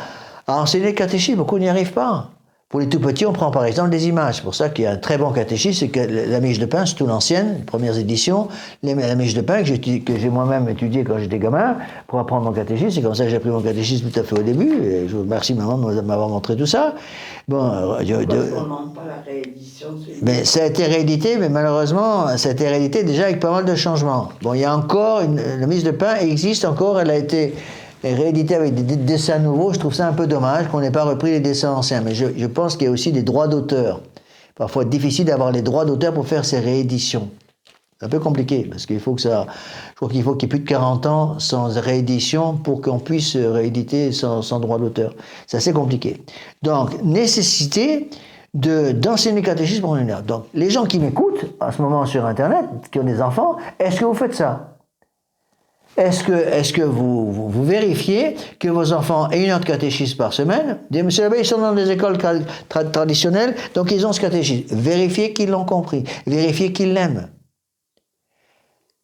à enseigner le catéchisme. Beaucoup n'y arrivent pas. Pour les tout petits, on prend par exemple des images. C'est pour ça qu'il y a un très bon catéchisme, c'est que la Miche de Pain, surtout l'ancienne, les premières éditions, la Miche de Pain que j'ai moi-même étudié quand j'étais gamin pour apprendre mon catéchisme. C'est comme ça que j'ai appris mon catéchisme tout à fait au début. Et je vous remercie maman de m'avoir montré tout ça. Bon, on ne demande pas la réédition. Mais ça a été réédité, mais malheureusement, ça a été réédité déjà avec pas mal de changements. Bon, il y a encore la Miche de Pain existe encore, elle a été réédité avec des dessins nouveaux. Je trouve ça un peu dommage qu'on n'ait pas repris les dessins anciens. Mais je pense qu'il y a aussi des droits d'auteur. Parfois difficile d'avoir les droits d'auteur pour faire ces rééditions. C'est un peu compliqué, parce qu'il faut que ça... Je crois qu'il faut qu'il y ait plus de 40 ans sans réédition pour qu'on puisse rééditer sans droit d'auteur. C'est assez compliqué. Donc, nécessité d'enseigner le catéchisme pour 1 heure. Donc, les gens qui m'écoutent, en ce moment sur Internet, qui ont des enfants, est-ce que vous faites ça? Est-ce que vous vérifiez que vos enfants aient 1 heure de catéchisme par semaine? Dites, monsieur l'abbé, ils sont dans des écoles traditionnelles, donc ils ont ce catéchisme. Vérifiez qu'ils l'ont compris. Vérifiez qu'ils l'aiment.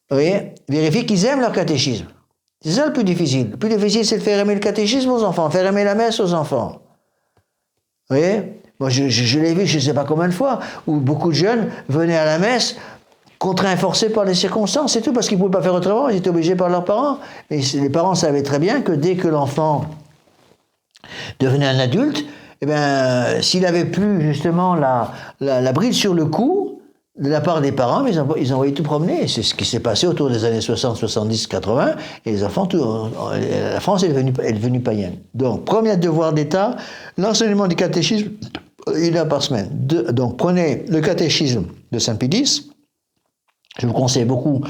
Vous voyez? Vérifiez qu'ils aiment leur catéchisme. C'est ça le plus difficile. Le plus difficile, c'est de faire aimer le catéchisme aux enfants, faire aimer la messe aux enfants. Vous voyez? Moi, je l'ai vu, je ne sais pas combien de fois, où beaucoup de jeunes venaient à la messe contraints et forcés par les circonstances, c'est tout, parce qu'ils ne pouvaient pas faire autrement, ils étaient obligés par leurs parents. Mais les parents savaient très bien que dès que l'enfant devenait un adulte, eh bien, s'il n'avait plus justement la bride sur le cou de la part des parents, ils envoyaient tout promener. C'est ce qui s'est passé autour des années 60, 70, 80, et les enfants, la France est devenue païenne. Donc, premier devoir d'État, l'enseignement du catéchisme, 1 heure par semaine. Donc, prenez le catéchisme de Saint-Pédis. Je vous conseille beaucoup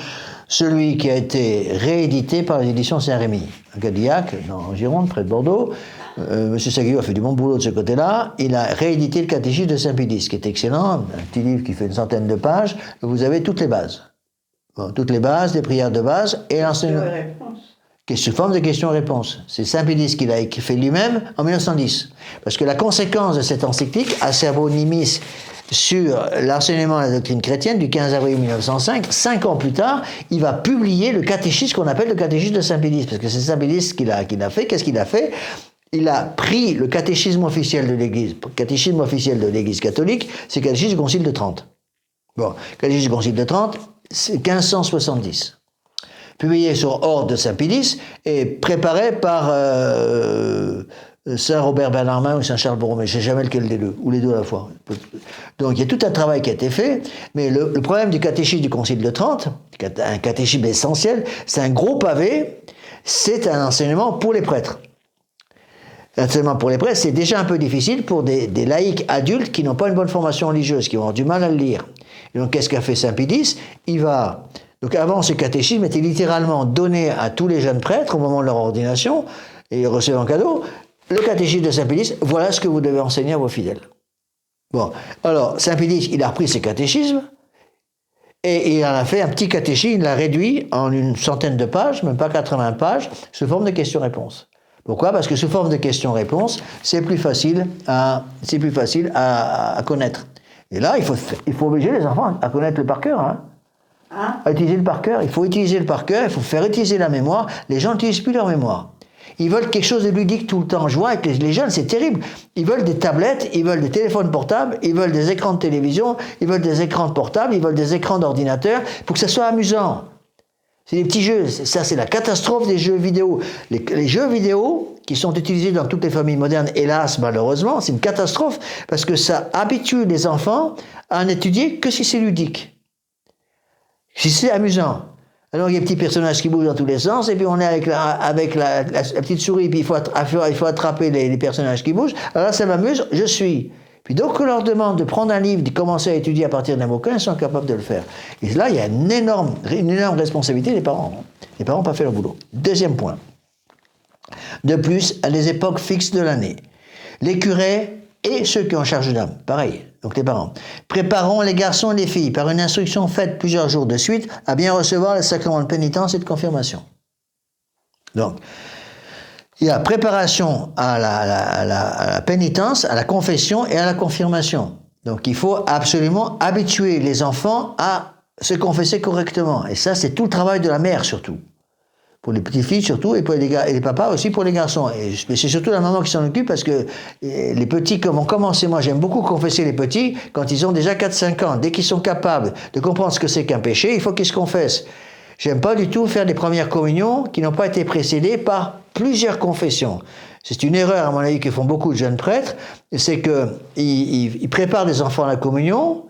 celui qui a été réédité par les éditions Saint-Rémy, à Gadillac, en Gironde, près de Bordeaux. Monsieur Saguillot a fait du bon boulot de ce côté-là. Il a réédité le catéchisme de Saint-Pédis, qui est excellent, un petit livre qui fait 100 de pages. Vous avez toutes les bases. Bon, toutes les bases, les prières de base et l'enseignement. Qui est sous forme de questions-réponses. C'est Saint-Pédis qui l'a fait lui-même en 1910. Parce que la conséquence de cette encyclique, Acerbo Nimis, sur l'enseignement de la doctrine chrétienne du 15 avril 1905, 5 ans plus tard, il va publier le catéchisme qu'on appelle le catéchisme de Saint-Pédis, parce que c'est Saint-Pédis qui l'a fait. Qu'est-ce qu'il a fait? Il a pris le catéchisme officiel de l'Église catholique, c'est le catéchisme du Concile de Trente. Bon, le catéchisme du Concile de Trente, c'est 1570. Publié sur ordre de Saint-Pédis et préparé par Saint Robert Bernardin ou Saint Charles Borromée, je ne sais jamais lequel des deux, ou les deux à la fois. Donc il y a tout un travail qui a été fait, mais le problème du catéchisme du Concile de Trente, un catéchisme essentiel, c'est un gros pavé, c'est un enseignement pour les prêtres. L'enseignement pour les prêtres, c'est déjà un peu difficile pour des laïcs adultes qui n'ont pas une bonne formation religieuse, qui vont avoir du mal à le lire. Et donc qu'est-ce qu'a fait Saint-Pédis? Donc avant, ce catéchisme était littéralement donné à tous les jeunes prêtres au moment de leur ordination, et ils recevaient en cadeau le catéchisme de Saint-Pédis, voilà ce que vous devez enseigner à vos fidèles. Bon, alors Saint-Pédis, il a repris ses catéchismes, et il en a fait un petit catéchisme, il l'a réduit en 100 de pages, même pas 80 pages, sous forme de questions-réponses. Pourquoi? Parce que sous forme de questions-réponses, c'est plus facile à connaître. Et là, il faut obliger les enfants à connaître le par cœur, hein. À utiliser le par cœur. Il faut utiliser le par cœur, il faut faire utiliser la mémoire. Les gens n'utilisent plus leur mémoire. Ils veulent quelque chose de ludique tout le temps. Je vois avec les jeunes, c'est terrible. Ils veulent des tablettes, ils veulent des téléphones portables, ils veulent des écrans de télévision, ils veulent des écrans de portables, ils veulent des écrans d'ordinateur pour que ça soit amusant. C'est des petits jeux. Ça, c'est la catastrophe des jeux vidéo. Les jeux vidéo qui sont utilisés dans toutes les familles modernes, hélas, malheureusement, c'est une catastrophe parce que ça habitue les enfants à n'étudier que si c'est ludique. Si c'est amusant. Alors il y a des petits personnages qui bougent dans tous les sens, et puis on est avec la petite souris, puis il faut attraper les personnages qui bougent. Alors là, ça m'amuse, je suis. Puis donc on leur demande de prendre un livre, de commencer à étudier à partir d'un bouquin, ils sont capables de le faire. Et là, il y a une énorme responsabilité des parents. Les parents n'ont pas fait leur boulot. Deuxième point. De plus, à des époques fixes de l'année, les curés et ceux qui ont charge d'âme, pareil, donc les parents, préparons les garçons et les filles par une instruction faite plusieurs jours de suite à bien recevoir les sacrements de pénitence et de confirmation. Donc, il y a préparation à la pénitence, à la confession et à la confirmation. Donc, il faut absolument habituer les enfants à se confesser correctement. Et ça, c'est tout le travail de la mère, surtout. Pour les petites filles surtout, et pour les papas aussi pour les garçons. Mais c'est surtout la maman qui s'en occupe parce que les petits, comme on commence, moi j'aime beaucoup confesser les petits quand ils ont déjà 4-5 ans. Dès qu'ils sont capables de comprendre ce que c'est qu'un péché, il faut qu'ils se confessent. J'aime pas du tout faire des premières communions qui n'ont pas été précédées par plusieurs confessions. C'est une erreur, à mon avis, que font beaucoup de jeunes prêtres, c'est qu'ils préparent des enfants à la communion,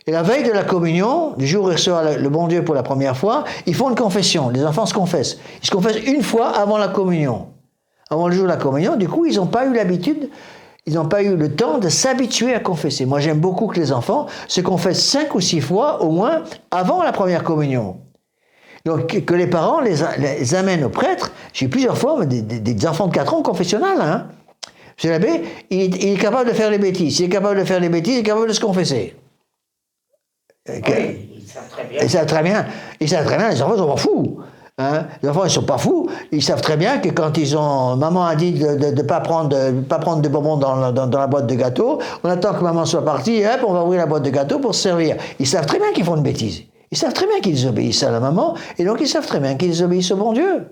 et la veille de la communion, du jour où ils reçoivent le bon Dieu pour la première fois, ils font une confession. Les enfants se confessent. Ils se confessent une fois avant la communion. Avant le jour de la communion, du coup, ils n'ont pas eu l'habitude, ils n'ont pas eu le temps de s'habituer à confesser. Moi, j'aime beaucoup que les enfants se confessent 5 ou 6 fois, au moins, avant la première communion. Donc, que les parents les amènent au prêtre. J'ai eu plusieurs fois des enfants de 4 ans confessionnels. Hein. Monsieur l'abbé, il est capable de faire les bêtises. S'il est capable de faire les bêtises, il est capable de se confesser. Oui, ils savent très bien. Ils savent très bien. Ils savent très bien, les enfants ne sont pas fous. Hein. Les enfants, ils ne sont pas fous. Ils savent très bien que quand maman a dit de ne pas prendre de bonbons dans la boîte de gâteau, on attend que maman soit partie et hop, on va ouvrir la boîte de gâteau pour se servir. Ils savent très bien qu'ils font une bêtise. Ils savent très bien qu'ils obéissent à la maman et donc ils savent très bien qu'ils obéissent au bon Dieu.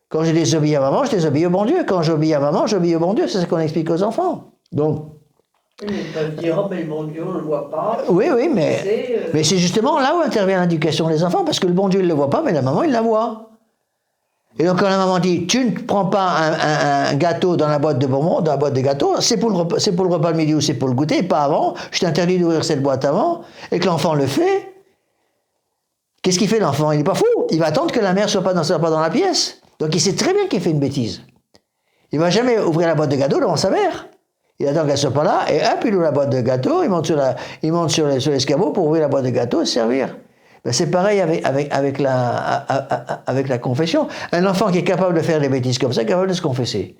Quand je désobéis à maman, je désobéis au bon Dieu. Quand j'obéis à maman, j'obéis au bon Dieu. C'est ce qu'on explique aux enfants. Donc, Ils peuvent dire, oh, mais le bon Dieu, on ne le voit pas. oui, mais c'est justement là où intervient l'éducation des enfants, parce que le bon Dieu ne le voit pas, mais la maman, il la voit. Et donc, quand la maman dit, tu ne prends pas un gâteau dans la boîte de bonbons, dans la boîte de gâteaux, c'est pour le repas de midi ou c'est pour le goûter, pas avant, je t'interdis d'ouvrir cette boîte avant, et que l'enfant le fait, qu'est-ce qu'il fait l'enfant? Il n'est pas fou, il va attendre que la mère ne soit pas dans la pièce. Donc, il sait très bien qu'il fait une bêtise. Il ne va jamais ouvrir la boîte de gâteau devant sa mère. Il attend qu'elle ne soit pas là, et hop, il ouvre la boîte de gâteau, il monte sur l'escabeau pour ouvrir la boîte de gâteau et se servir. Ben c'est pareil avec la confession. Un enfant qui est capable de faire des bêtises comme ça, est capable de se confesser.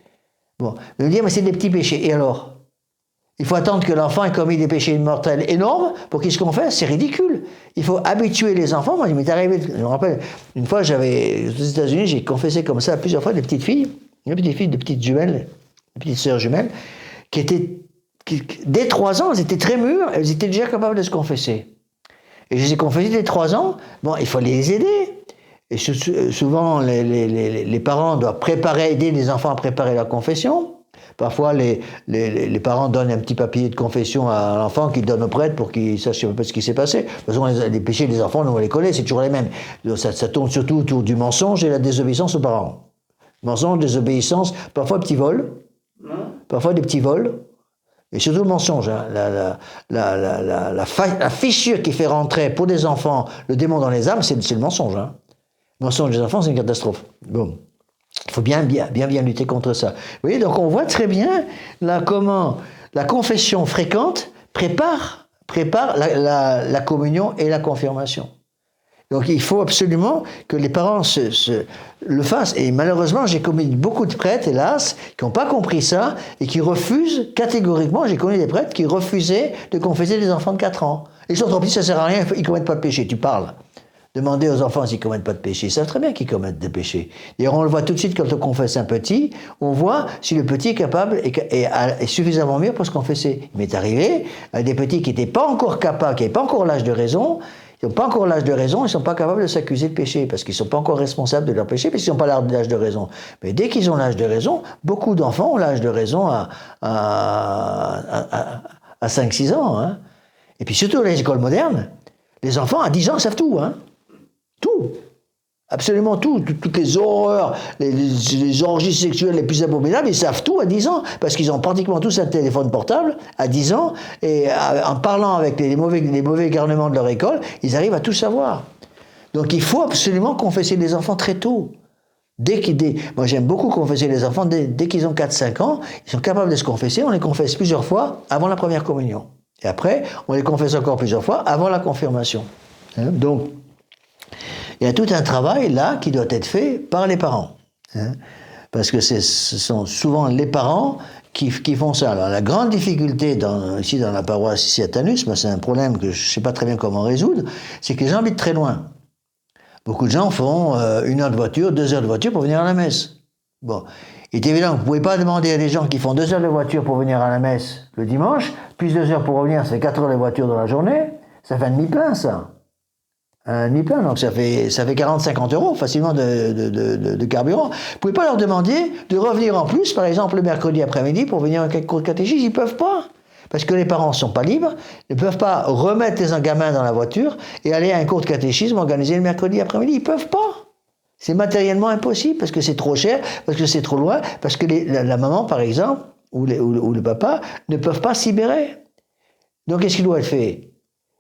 Bon, il me dire, mais c'est des petits péchés. Et alors? Il faut attendre que l'enfant ait commis des péchés mortels énormes pour qu'il se confesse, c'est ridicule. Il faut habituer les enfants. Moi, il m'est arrivé, je me rappelle, une fois, aux États-Unis, j'ai confessé comme ça plusieurs fois des petites filles, de petites jumelles, des petites sœurs jumelles, dès 3 ans, elles étaient très mûres, elles étaient déjà capables de se confesser. Et je les ai confessées dès 3 ans. Bon, il fallait les aider. Et souvent, les parents doivent aider les enfants à préparer la confession. Parfois, les parents donnent un petit papier de confession à l'enfant qu'ils donnent au prêtre pour qu'il sache un peu ce qui s'est passé. De toute façon, les péchés des enfants, nous on les connaît, c'est toujours les mêmes. Ça tourne surtout autour du mensonge et la désobéissance aux parents. Mensonge, désobéissance, parfois petit vol. Parfois des petits vols, et surtout le mensonge. Hein. La fissure qui fait rentrer pour des enfants le démon dans les âmes, c'est le mensonge. Hein. Le mensonge des enfants, c'est une catastrophe. Bon. Il faut bien lutter contre ça. Vous voyez, donc on voit très bien là comment la confession fréquente prépare la communion et la confirmation. Donc il faut absolument que les parents le fassent. Et malheureusement, j'ai connu beaucoup de prêtres, hélas, qui n'ont pas compris ça et qui refusent catégoriquement. J'ai connu des prêtres qui refusaient de confesser des enfants de 4 ans. Ils sont trop petits, ça ne sert à rien, ils ne commettent pas de péché. Tu parles. Demandez aux enfants s'ils ne commettent pas de péché. Ils savent très bien qu'ils commettent des péchés. D'ailleurs, on le voit tout de suite quand on confesse un petit, on voit si le petit est capable et suffisamment mûr pour se confesser. Il m'est arrivé, des petits qui n'étaient pas encore capables, qui n'avaient pas encore l'âge de raison, Ils n'ont pas encore l'âge de raison, ils ne sont pas capables de s'accuser de péché, parce qu'ils ne sont pas encore responsables de leur péché, parce qu'ils n'ont pas l'âge de raison. Mais dès qu'ils ont l'âge de raison, beaucoup d'enfants ont l'âge de raison à 5-6 ans. Hein. Et puis surtout dans les écoles modernes, les enfants à 10 ans savent tout. Hein. Tout. Absolument tout, toutes les horreurs, les orgies sexuelles les plus abominables, ils savent tout à 10 ans, parce qu'ils ont pratiquement tous un téléphone portable à 10 ans, et en parlant avec les mauvais garnements de leur école, ils arrivent à tout savoir. Donc il faut absolument confesser les enfants très tôt. Moi j'aime beaucoup confesser les enfants, dès qu'ils ont 4-5 ans, ils sont capables de se confesser, on les confesse plusieurs fois avant la première communion. Et après, on les confesse encore plusieurs fois avant la confirmation. Hein, donc, il y a tout un travail là qui doit être fait par les parents. Hein, parce que ce sont souvent les parents qui font ça. Alors la grande difficulté ici dans la paroisse ici à Tanus, c'est un problème que je ne sais pas très bien comment résoudre, c'est que les gens habitent très loin. Beaucoup de gens font 1 heure de voiture, 2 heures de voiture pour venir à la messe. Bon, il est évident que vous ne pouvez pas demander à des gens qui font 2 heures de voiture pour venir à la messe le dimanche, plus 2 heures pour revenir, ça fait 4 heures de voiture dans la journée, ça fait un demi-plein ça. Un demi-plein, donc ça fait 40-50 euros facilement de carburant. Vous ne pouvez pas leur demander de revenir en plus, par exemple le mercredi après-midi pour venir à un cours de catéchisme, ils ne peuvent pas. Parce que les parents ne sont pas libres, ne peuvent pas remettre les gamins dans la voiture et aller à un cours de catéchisme organisé le mercredi après-midi. Ils ne peuvent pas. C'est matériellement impossible parce que c'est trop cher, parce que c'est trop loin, parce que la maman, par exemple, ou le papa, ne peuvent pas s'y libérer. Donc qu'est-ce qui doit être fait ?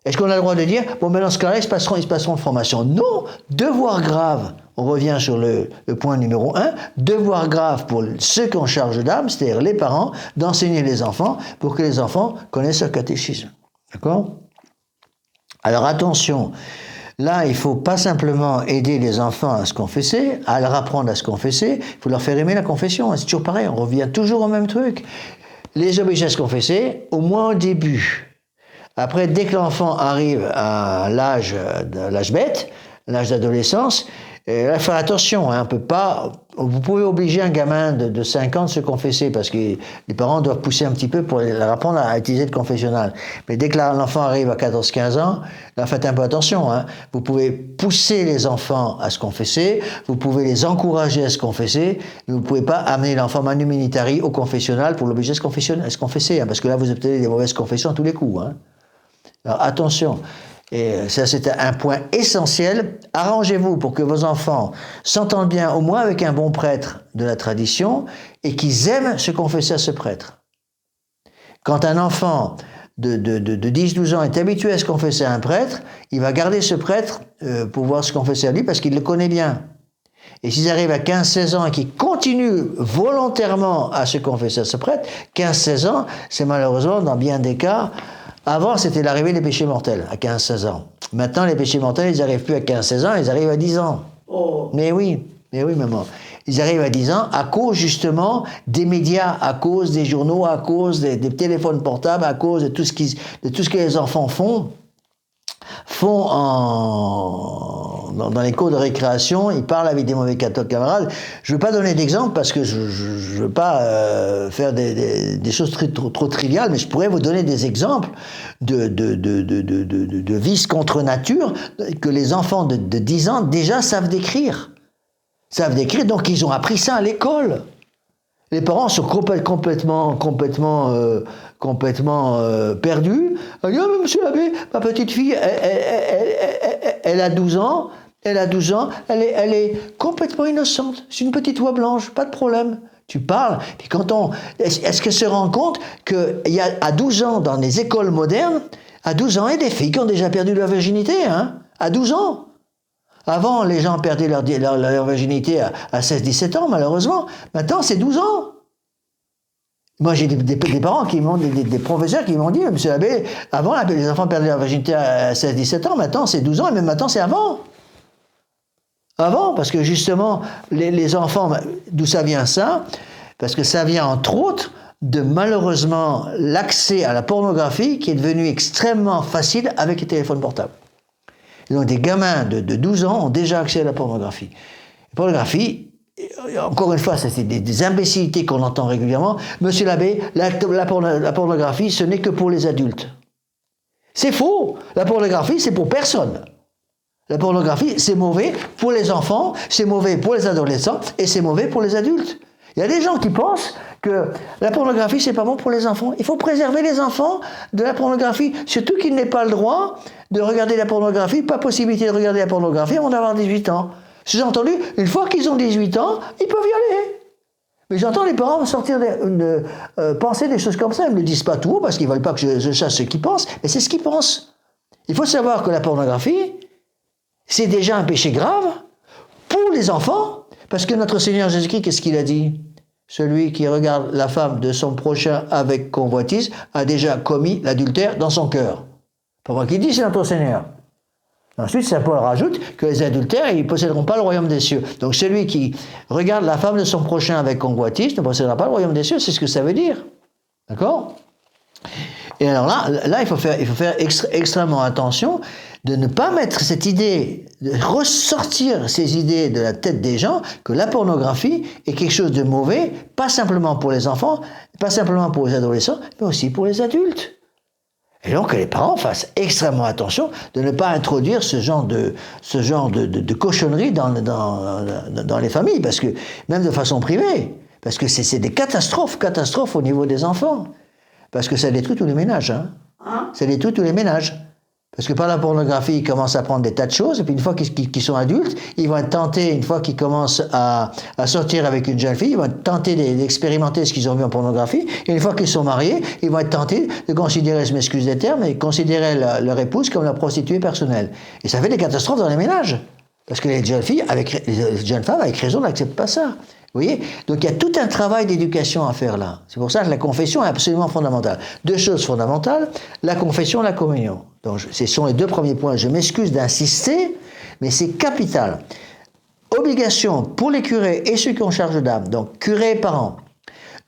Est-ce qu'on a le droit de dire, bon, mais dans ce cas-là, ils se passeront de formation? Non, devoir grave. On revient sur le point numéro 1, devoir grave pour ceux qui ont charge d'âme, c'est-à-dire les parents, d'enseigner les enfants pour que les enfants connaissent leur catéchisme. D'accord? Alors attention, là, il ne faut pas simplement aider les enfants à se confesser, à leur apprendre à se confesser, il faut leur faire aimer la confession. C'est toujours pareil, on revient toujours au même truc. Les obliger à se confesser, au moins au début. Après, dès que l'enfant arrive à l'âge bête, l'âge d'adolescence, là, faire attention, hein, on peut pas. Vous pouvez obliger un gamin de 5 ans de se confesser parce que les parents doivent pousser un petit peu pour leur apprendre à utiliser le confessionnal. Mais dès que l'enfant arrive à 14-15 ans, là, faites un peu attention. Hein. Vous pouvez pousser les enfants à se confesser, vous pouvez les encourager à se confesser, mais vous ne pouvez pas amener l'enfant manu militari au confessionnal pour l'obliger à se confesser, hein, parce que là, vous obtenez des mauvaises confessions à tous les coups. Hein. Alors attention, et ça c'est un point essentiel, arrangez-vous pour que vos enfants s'entendent bien au moins avec un bon prêtre de la tradition et qu'ils aiment se confesser à ce prêtre. Quand un enfant de 10-12 ans est habitué à se confesser à un prêtre, il va garder ce prêtre pour pouvoir se confesser à lui parce qu'il le connaît bien. Et s'ils arrivent à 15-16 ans et qu'ils continuent volontairement à se confesser à ce prêtre, 15-16 ans, c'est malheureusement dans bien des cas. Avant, c'était l'arrivée des péchés mortels, à 15-16 ans. Maintenant, les péchés mortels, ils n'arrivent plus à 15-16 ans, ils arrivent à 10 ans. Oh. Mais oui, maman. Ils arrivent à 10 ans à cause, justement, des médias, à cause des journaux, à cause des téléphones portables, à cause de tout ce que les enfants font dans les cours de récréation, ils parlent avec des mauvais camarades. Je ne veux pas donner d'exemple parce que je ne veux pas faire des choses trop triviales, mais je pourrais vous donner des exemples de vices contre nature que les enfants de 10 ans déjà savent décrire. Donc ils ont appris ça à l'école. Les parents sont complètement perdus. Ils disent, oh, monsieur l'abbé, ma petite fille, elle a 12 ans, elle est complètement innocente. C'est une petite voix blanche, pas de problème. Tu parles, puis est-ce qu'elle se rend compte qu'il y a à 12 ans, dans les écoles modernes, à 12 ans, il y a des filles qui ont déjà perdu leur virginité, hein, à 12 ans. Avant, les gens perdaient leur virginité à 16-17 ans, malheureusement. Maintenant, c'est 12 ans. Moi, j'ai des parents qui m'ont, des professeurs qui m'ont dit, monsieur l'abbé, avant, les enfants perdaient leur virginité à 16-17 ans, maintenant, c'est 12 ans, et même maintenant, c'est avant. Avant, parce que justement, les enfants, d'où ça vient ça? Parce que ça vient, entre autres, de malheureusement l'accès à la pornographie qui est devenu extrêmement facile avec les téléphones portables. Donc des gamins de 12 ans ont déjà accès à la pornographie. La pornographie, encore une fois, c'est des imbécilités qu'on entend régulièrement. Monsieur l'abbé, la pornographie, ce n'est que pour les adultes. C'est faux. La pornographie, c'est pour personne. La pornographie, c'est mauvais pour les enfants, c'est mauvais pour les adolescents et c'est mauvais pour les adultes. Il y a des gens qui pensent que la pornographie, c'est pas bon pour les enfants. Il faut préserver les enfants de la pornographie, surtout qu'ils n'aient pas le droit de regarder la pornographie, pas possibilité de regarder la pornographie avant d'avoir 18 ans. Sous-entendu, une fois qu'ils ont 18 ans, ils peuvent y aller. Mais j'entends les parents sortir penser des choses comme ça. Ils ne me le disent pas tout haut parce qu'ils ne veulent pas que je sache ce qu'ils pensent, mais c'est ce qu'ils pensent. Il faut savoir que la pornographie, c'est déjà un péché grave pour les enfants, parce que notre Seigneur Jésus-Christ, qu'est-ce qu'il a dit? Celui qui regarde la femme de son prochain avec convoitise a déjà commis l'adultère dans son cœur. Pas moi qui dis, c'est notre Seigneur. Ensuite, Saint Paul rajoute que les adultères, ils ne posséderont pas le royaume des cieux. Donc celui qui regarde la femme de son prochain avec convoitise ne possédera pas le royaume des cieux, c'est ce que ça veut dire. D'accord? Et alors là, il faut faire extrêmement attention de ne pas mettre cette idée, de ressortir ces idées de la tête des gens, que la pornographie est quelque chose de mauvais, pas simplement pour les enfants, pas simplement pour les adolescents, mais aussi pour les adultes. Et donc que les parents fassent extrêmement attention de ne pas introduire ce genre de cochonnerie dans les familles, parce que même de façon privée, parce que c'est des catastrophes au niveau des enfants, parce que ça détruit tous les ménages. Ça détruit tous les ménages. Parce que par la pornographie, ils commencent à prendre des tas de choses, et puis une fois qu'ils sont adultes, ils vont être tentés, une fois qu'ils commencent à sortir avec une jeune fille, ils vont être tentés d'expérimenter ce qu'ils ont vu en pornographie, et une fois qu'ils sont mariés, ils vont être tentés de considérer, je m'excuse des termes, mais considérer leur épouse comme la prostituée personnelle. Et ça fait des catastrophes dans les ménages. Parce que les jeunes femmes, avec raison, n'acceptent pas ça. Vous voyez? Donc il y a tout un travail d'éducation à faire là. C'est pour ça que la confession est absolument fondamentale. Deux choses fondamentales, la confession et la communion. Donc ce sont les deux premiers points. Je m'excuse d'insister, mais c'est capital. Obligation pour les curés et ceux qui ont charge d'âme, donc curés et parents,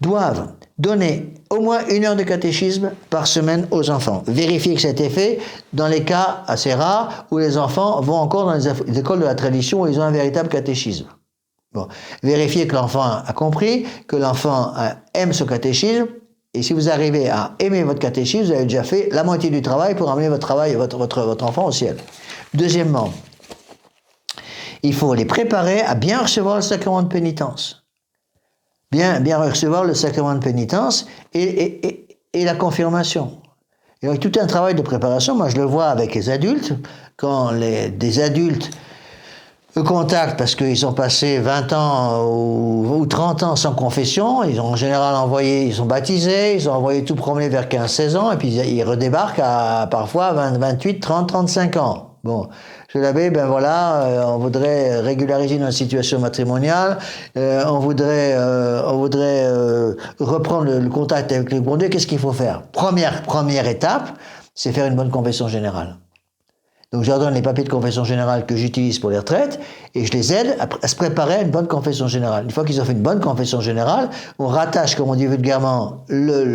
doivent donner au moins 1 heure de catéchisme par semaine aux enfants. Vérifier que ça a été fait dans les cas assez rares où les enfants vont encore dans les écoles de la tradition où ils ont un véritable catéchisme. Bon. Vérifiez que l'enfant a compris, que l'enfant aime ce catéchisme, et si vous arrivez à aimer votre catéchisme, vous avez déjà fait la moitié du travail pour amener votre enfant au ciel. Deuxièmement, il faut les préparer à bien recevoir le sacrement de pénitence. Bien recevoir le sacrement de pénitence et la confirmation. Il y a tout un travail de préparation. Moi, je le vois avec les adultes. Quand des adultes me contactent parce qu'ils ont passé 20 ans ou 30 ans sans confession, ils ont en général ils sont baptisés, ils ont envoyé tout promener vers 15-16 ans, et puis ils redébarquent à parfois 28, 30, 35 ans. Bon, monsieur l'abbé, on voudrait régulariser notre situation matrimoniale, on voudrait reprendre le contact avec le bon Dieu, qu'est-ce qu'il faut faire? Première étape, c'est faire une bonne confession générale. Donc je leur donne les papiers de confession générale que j'utilise pour les retraites, et je les aide à se préparer à une bonne confession générale. Une fois qu'ils ont fait une bonne confession générale, on rattache, comme on dit vulgairement, le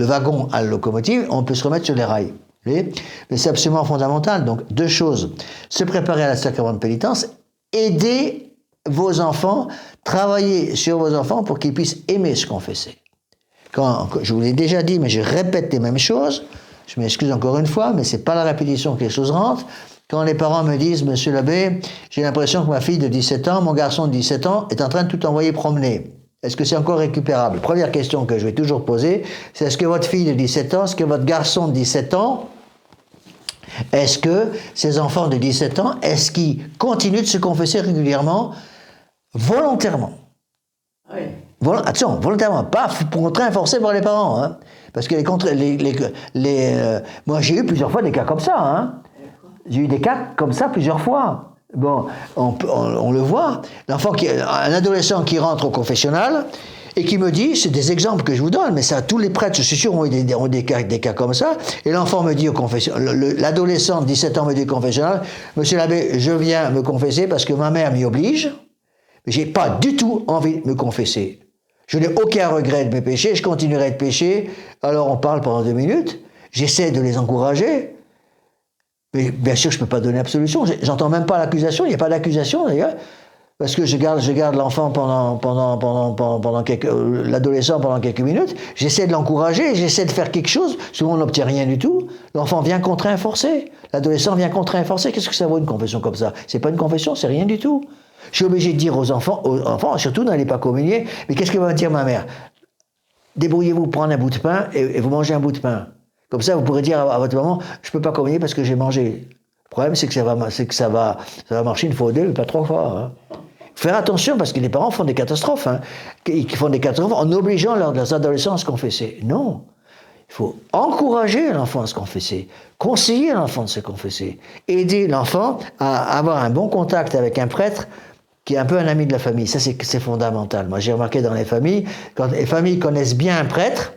wagon à la locomotive, on peut se remettre sur les rails. Mais c'est absolument fondamental. Donc, deux choses. Se préparer à la sacrement de pénitence, aider vos enfants, travailler sur vos enfants pour qu'ils puissent aimer se confesser. Je vous l'ai déjà dit, mais je répète les mêmes choses, je m'excuse encore une fois, mais c'est pas la répétition que les choses rentrent. Quand les parents me disent, monsieur l'abbé, j'ai l'impression que ma fille de 17 ans, mon garçon de 17 ans, est en train de tout envoyer promener. Est-ce que c'est encore récupérable? Première question que je vais toujours poser, c'est est-ce que votre fille de 17 ans, est-ce que votre garçon de 17 ans, est-ce que ces enfants de 17 ans, est-ce qu'ils continuent de se confesser régulièrement, volontairement? Oui. Attention, volontairement, pas contraint forcé par les parents. Hein, parce que moi j'ai eu plusieurs fois des cas comme ça. Hein. J'ai eu des cas comme ça plusieurs fois. Bon, on le voit. Un adolescent qui rentre au confessionnal et qui me dit, c'est des exemples que je vous donne, mais ça, tous les prêtres, je suis sûr, ont des cas comme ça. Et l'enfant me dit au confessionnal, l'adolescent de 17 ans me dit au confessionnal, monsieur l'abbé, je viens me confesser parce que ma mère m'y oblige, mais j'ai pas du tout envie de me confesser. Je n'ai aucun regret de mes péchés, je continuerai de pécher. Alors on parle pendant 2 minutes, j'essaie de les encourager, mais bien sûr je ne peux pas donner absolution, j'entends même pas l'accusation, il n'y a pas d'accusation d'ailleurs. parce que je garde l'enfant l'adolescent pendant quelques minutes, j'essaie de l'encourager, j'essaie de faire quelque chose, souvent on n'obtient rien du tout, l'enfant vient contraint forcé, l'adolescent vient contraint forcé, qu'est-ce que ça vaut une confession comme ça? C'est pas une confession, c'est rien du tout. Je suis obligé de dire aux enfants, surtout n'allez pas communier, mais qu'est-ce que va me dire ma mère? Débrouillez-vous pour prendre un bout de pain et vous mangez un bout de pain. Comme ça, vous pourrez dire à votre maman, je peux pas communier parce que j'ai mangé. Le problème, c'est que ça va marcher une fois ou deux, mais pas trois fois. Hein. Faire attention, parce que les parents font des catastrophes. Hein. Ils font des catastrophes en obligeant leurs adolescents à se confesser. Non. Il faut encourager l'enfant à se confesser, conseiller l'enfant de se confesser, aider l'enfant à avoir un bon contact avec un prêtre qui est un peu un ami de la famille. Ça, c'est fondamental. Moi, j'ai remarqué dans les familles, quand les familles connaissent bien un prêtre,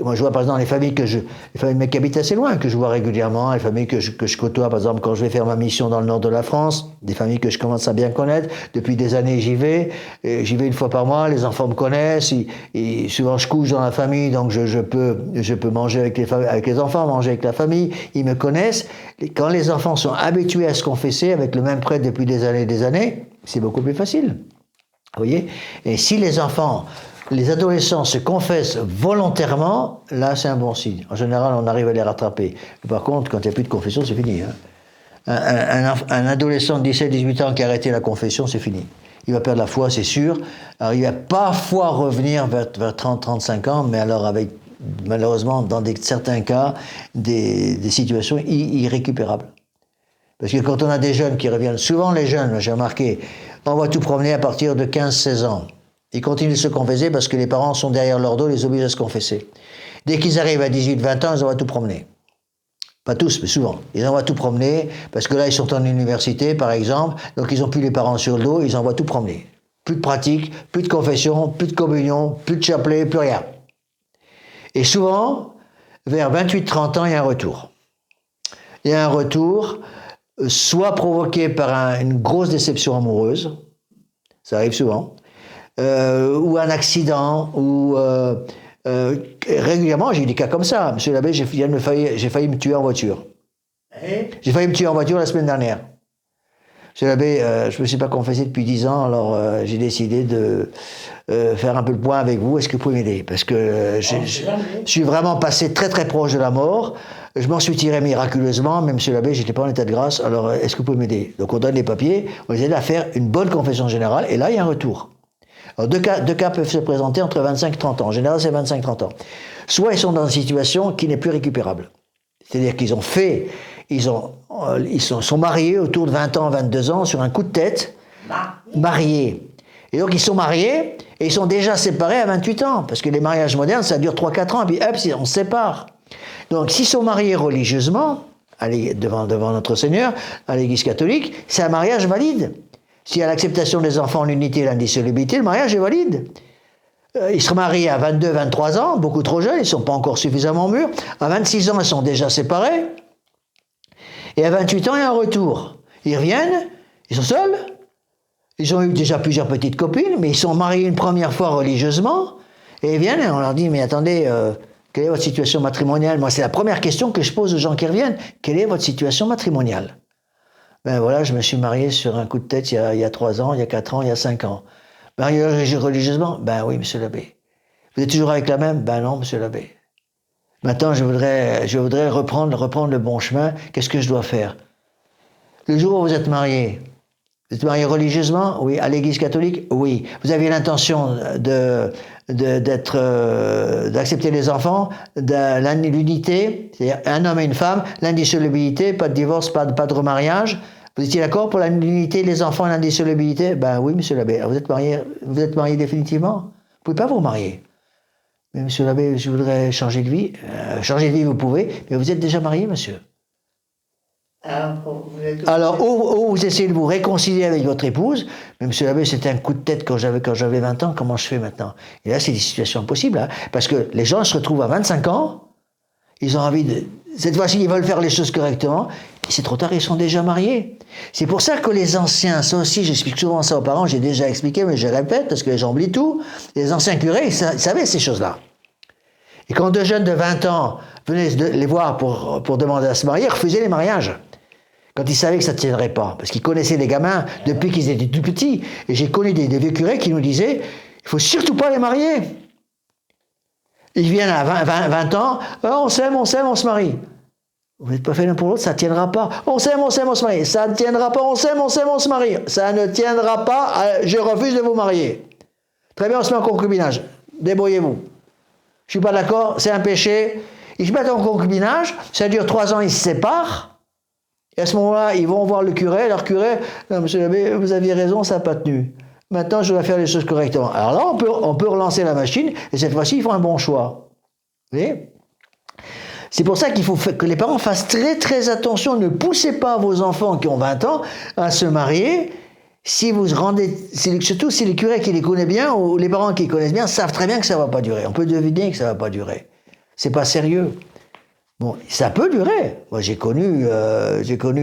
moi, je vois par exemple les familles qui habitent assez loin, que je vois régulièrement, les familles que je côtoie, par exemple, quand je vais faire ma mission dans le nord de la France, des familles que je commence à bien connaître. Depuis des années, j'y vais une fois par mois, les enfants me connaissent, et souvent je couche dans la famille, donc je peux manger avec les enfants, manger avec la famille, ils me connaissent. Et quand les enfants sont habitués à se confesser avec le même prêtre depuis des années, c'est beaucoup plus facile. Vous voyez? Et si les adolescents se confessent volontairement, là c'est un bon signe. En général, on arrive à les rattraper. Par contre, quand il n'y a plus de confession, c'est fini. Hein. Un adolescent de 17-18 ans qui a arrêté la confession, c'est fini. Il va perdre la foi, c'est sûr. Alors il va parfois revenir vers 30-35 ans, mais alors avec, malheureusement, dans certains cas, des situations irrécupérables. Parce que quand on a des jeunes qui reviennent, souvent les jeunes, j'ai remarqué, on va tout promener à partir de 15-16 ans. Ils continuent de se confesser parce que les parents sont derrière leur dos et les obligent à se confesser. Dès qu'ils arrivent à 18-20 ans, ils envoient tout promener. Pas tous, mais souvent. Ils envoient tout promener parce que là, ils sont en université, par exemple, donc ils n'ont plus les parents sur le dos, ils envoient tout promener. Plus de pratique, plus de confession, plus de communion, plus de chapelet, plus rien. Et souvent, vers 28-30 ans, il y a un retour. Il y a un retour, soit provoqué par une grosse déception amoureuse, ça arrive souvent, ou un accident, ou régulièrement, j'ai eu des cas comme ça. Monsieur l'abbé, j'ai failli me tuer en voiture. J'ai failli me tuer en voiture la semaine dernière. Monsieur l'abbé, je ne me suis pas confessé depuis 10 ans, alors j'ai décidé de faire un peu le point avec vous. Est-ce que vous pouvez m'aider? Parce que je suis vraiment passé très très proche de la mort. Je m'en suis tiré miraculeusement, mais monsieur l'abbé, j'étais pas en état de grâce, alors est-ce que vous pouvez m'aider? Donc on donne les papiers, on les aide à faire une bonne confession générale, et là il y a un retour. Alors deux cas peuvent se présenter entre 25 et 30 ans. En général, c'est 25-30 ans. Soit ils sont dans une situation qui n'est plus récupérable. C'est-à-dire qu'ils sont mariés autour de 20 ans, 22 ans, sur un coup de tête, mariés. Et donc ils sont mariés, et ils sont déjà séparés à 28 ans, parce que les mariages modernes, ça dure 3-4 ans, et puis hop, on se sépare. Donc s'ils sont mariés religieusement, devant notre Seigneur, à l'Église catholique, c'est un mariage valide. S'il y a l'acceptation des enfants, l'unité et l'indissolubilité, le mariage est valide. Ils se marient à 22, 23 ans, beaucoup trop jeunes, ils ne sont pas encore suffisamment mûrs. À 26 ans, ils sont déjà séparés. Et à 28 ans, il y a un retour. Ils reviennent, ils sont seuls. Ils ont eu déjà plusieurs petites copines, mais ils sont mariés une première fois religieusement. Et ils viennent et on leur dit, mais attendez, quelle est votre situation matrimoniale? Moi, c'est la première question que je pose aux gens qui reviennent. Quelle est votre situation matrimoniale? Ben voilà, je me suis marié sur un coup de tête il y a 3 ans, il y a 4 ans, il y a 5 ans. Marié religieusement? Ben oui, monsieur l'abbé. Vous êtes toujours avec la même? Ben non, monsieur l'abbé. Maintenant, je voudrais reprendre le bon chemin. Qu'est-ce que je dois faire? Le jour où vous êtes marié religieusement? Oui. À l'Église catholique? Oui. Vous aviez l'intention d'accepter les enfants, de l'unité, c'est-à-dire un homme et une femme, l'indissolubilité, pas de divorce, pas de remariage. Vous étiez d'accord pour l'unité, les enfants et l'indissolubilité? Ben oui, monsieur l'abbé. Vous êtes marié définitivement? Vous ne pouvez pas vous marier. Mais monsieur l'abbé, je voudrais changer de vie. Changer de vie, vous pouvez, mais vous êtes déjà marié, monsieur. Alors, ou vous essayez de vous réconcilier avec votre épouse, mais monsieur l'abbé, c'était un coup de tête quand j'avais 20 ans, comment je fais maintenant? Et là, c'est des situations impossibles, hein, parce que les gens se retrouvent à 25 ans, ils ont envie de... Cette fois-ci, ils veulent faire les choses correctement, et c'est trop tard, ils sont déjà mariés. C'est pour ça que les anciens, ça aussi, j'explique souvent ça aux parents, j'ai déjà expliqué, mais je répète, parce que les gens oublient tout, les anciens curés, ils savaient ces choses-là. Et quand deux jeunes de 20 ans venaient les voir pour demander à se marier, ils refusaient les mariages. quand ils savaient que ça ne tiendrait pas. Parce qu'ils connaissaient les gamins depuis qu'ils étaient tout petits. Et j'ai connu des vieux curés qui nous disaient, il ne faut surtout pas les marier. Ils viennent à 20 ans, on s'aime, on se marie. Vous n'êtes pas fait l'un pour l'autre, ça ne tiendra pas. On s'aime, on se marie. Ça ne tiendra pas, on s'aime, on se marie. Ça ne tiendra pas, je refuse de vous marier. Très bien, on se met en concubinage. Débrouillez-vous. Je ne suis pas d'accord, c'est un péché. Ils se mettent en concubinage, ça dure 3 ans, ils se séparent. Et à ce moment-là, ils vont voir le curé. Leur curé, non, monsieur l'abbé, vous aviez raison, ça n'a pas tenu. Maintenant, je dois faire les choses correctement. Alors là, on peut relancer la machine, et cette fois-ci, ils font un bon choix. Vous voyez ? C'est pour ça qu'il faut que les parents fassent très très attention. Ne poussez pas vos enfants qui ont 20 ans à se marier. Si vous rendez, surtout si les curés qui les connaissent bien, ou les parents qui les connaissent bien, savent très bien que ça ne va pas durer. On peut deviner que ça ne va pas durer. C'est pas sérieux. Bon, ça peut durer. Moi, j'ai connu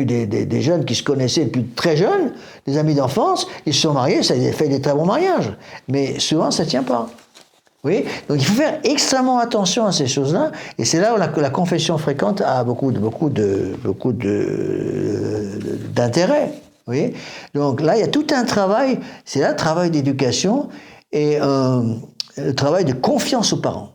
des jeunes qui se connaissaient depuis très jeunes, des amis d'enfance, ils se sont mariés, ça a fait des très bons mariages. Mais souvent, ça ne tient pas. Oui, donc il faut faire extrêmement attention à ces choses-là, et c'est là où la confession fréquente a beaucoup d'intérêt. Oui, donc là il y a tout un travail, c'est là le travail d'éducation et le travail de confiance aux parents,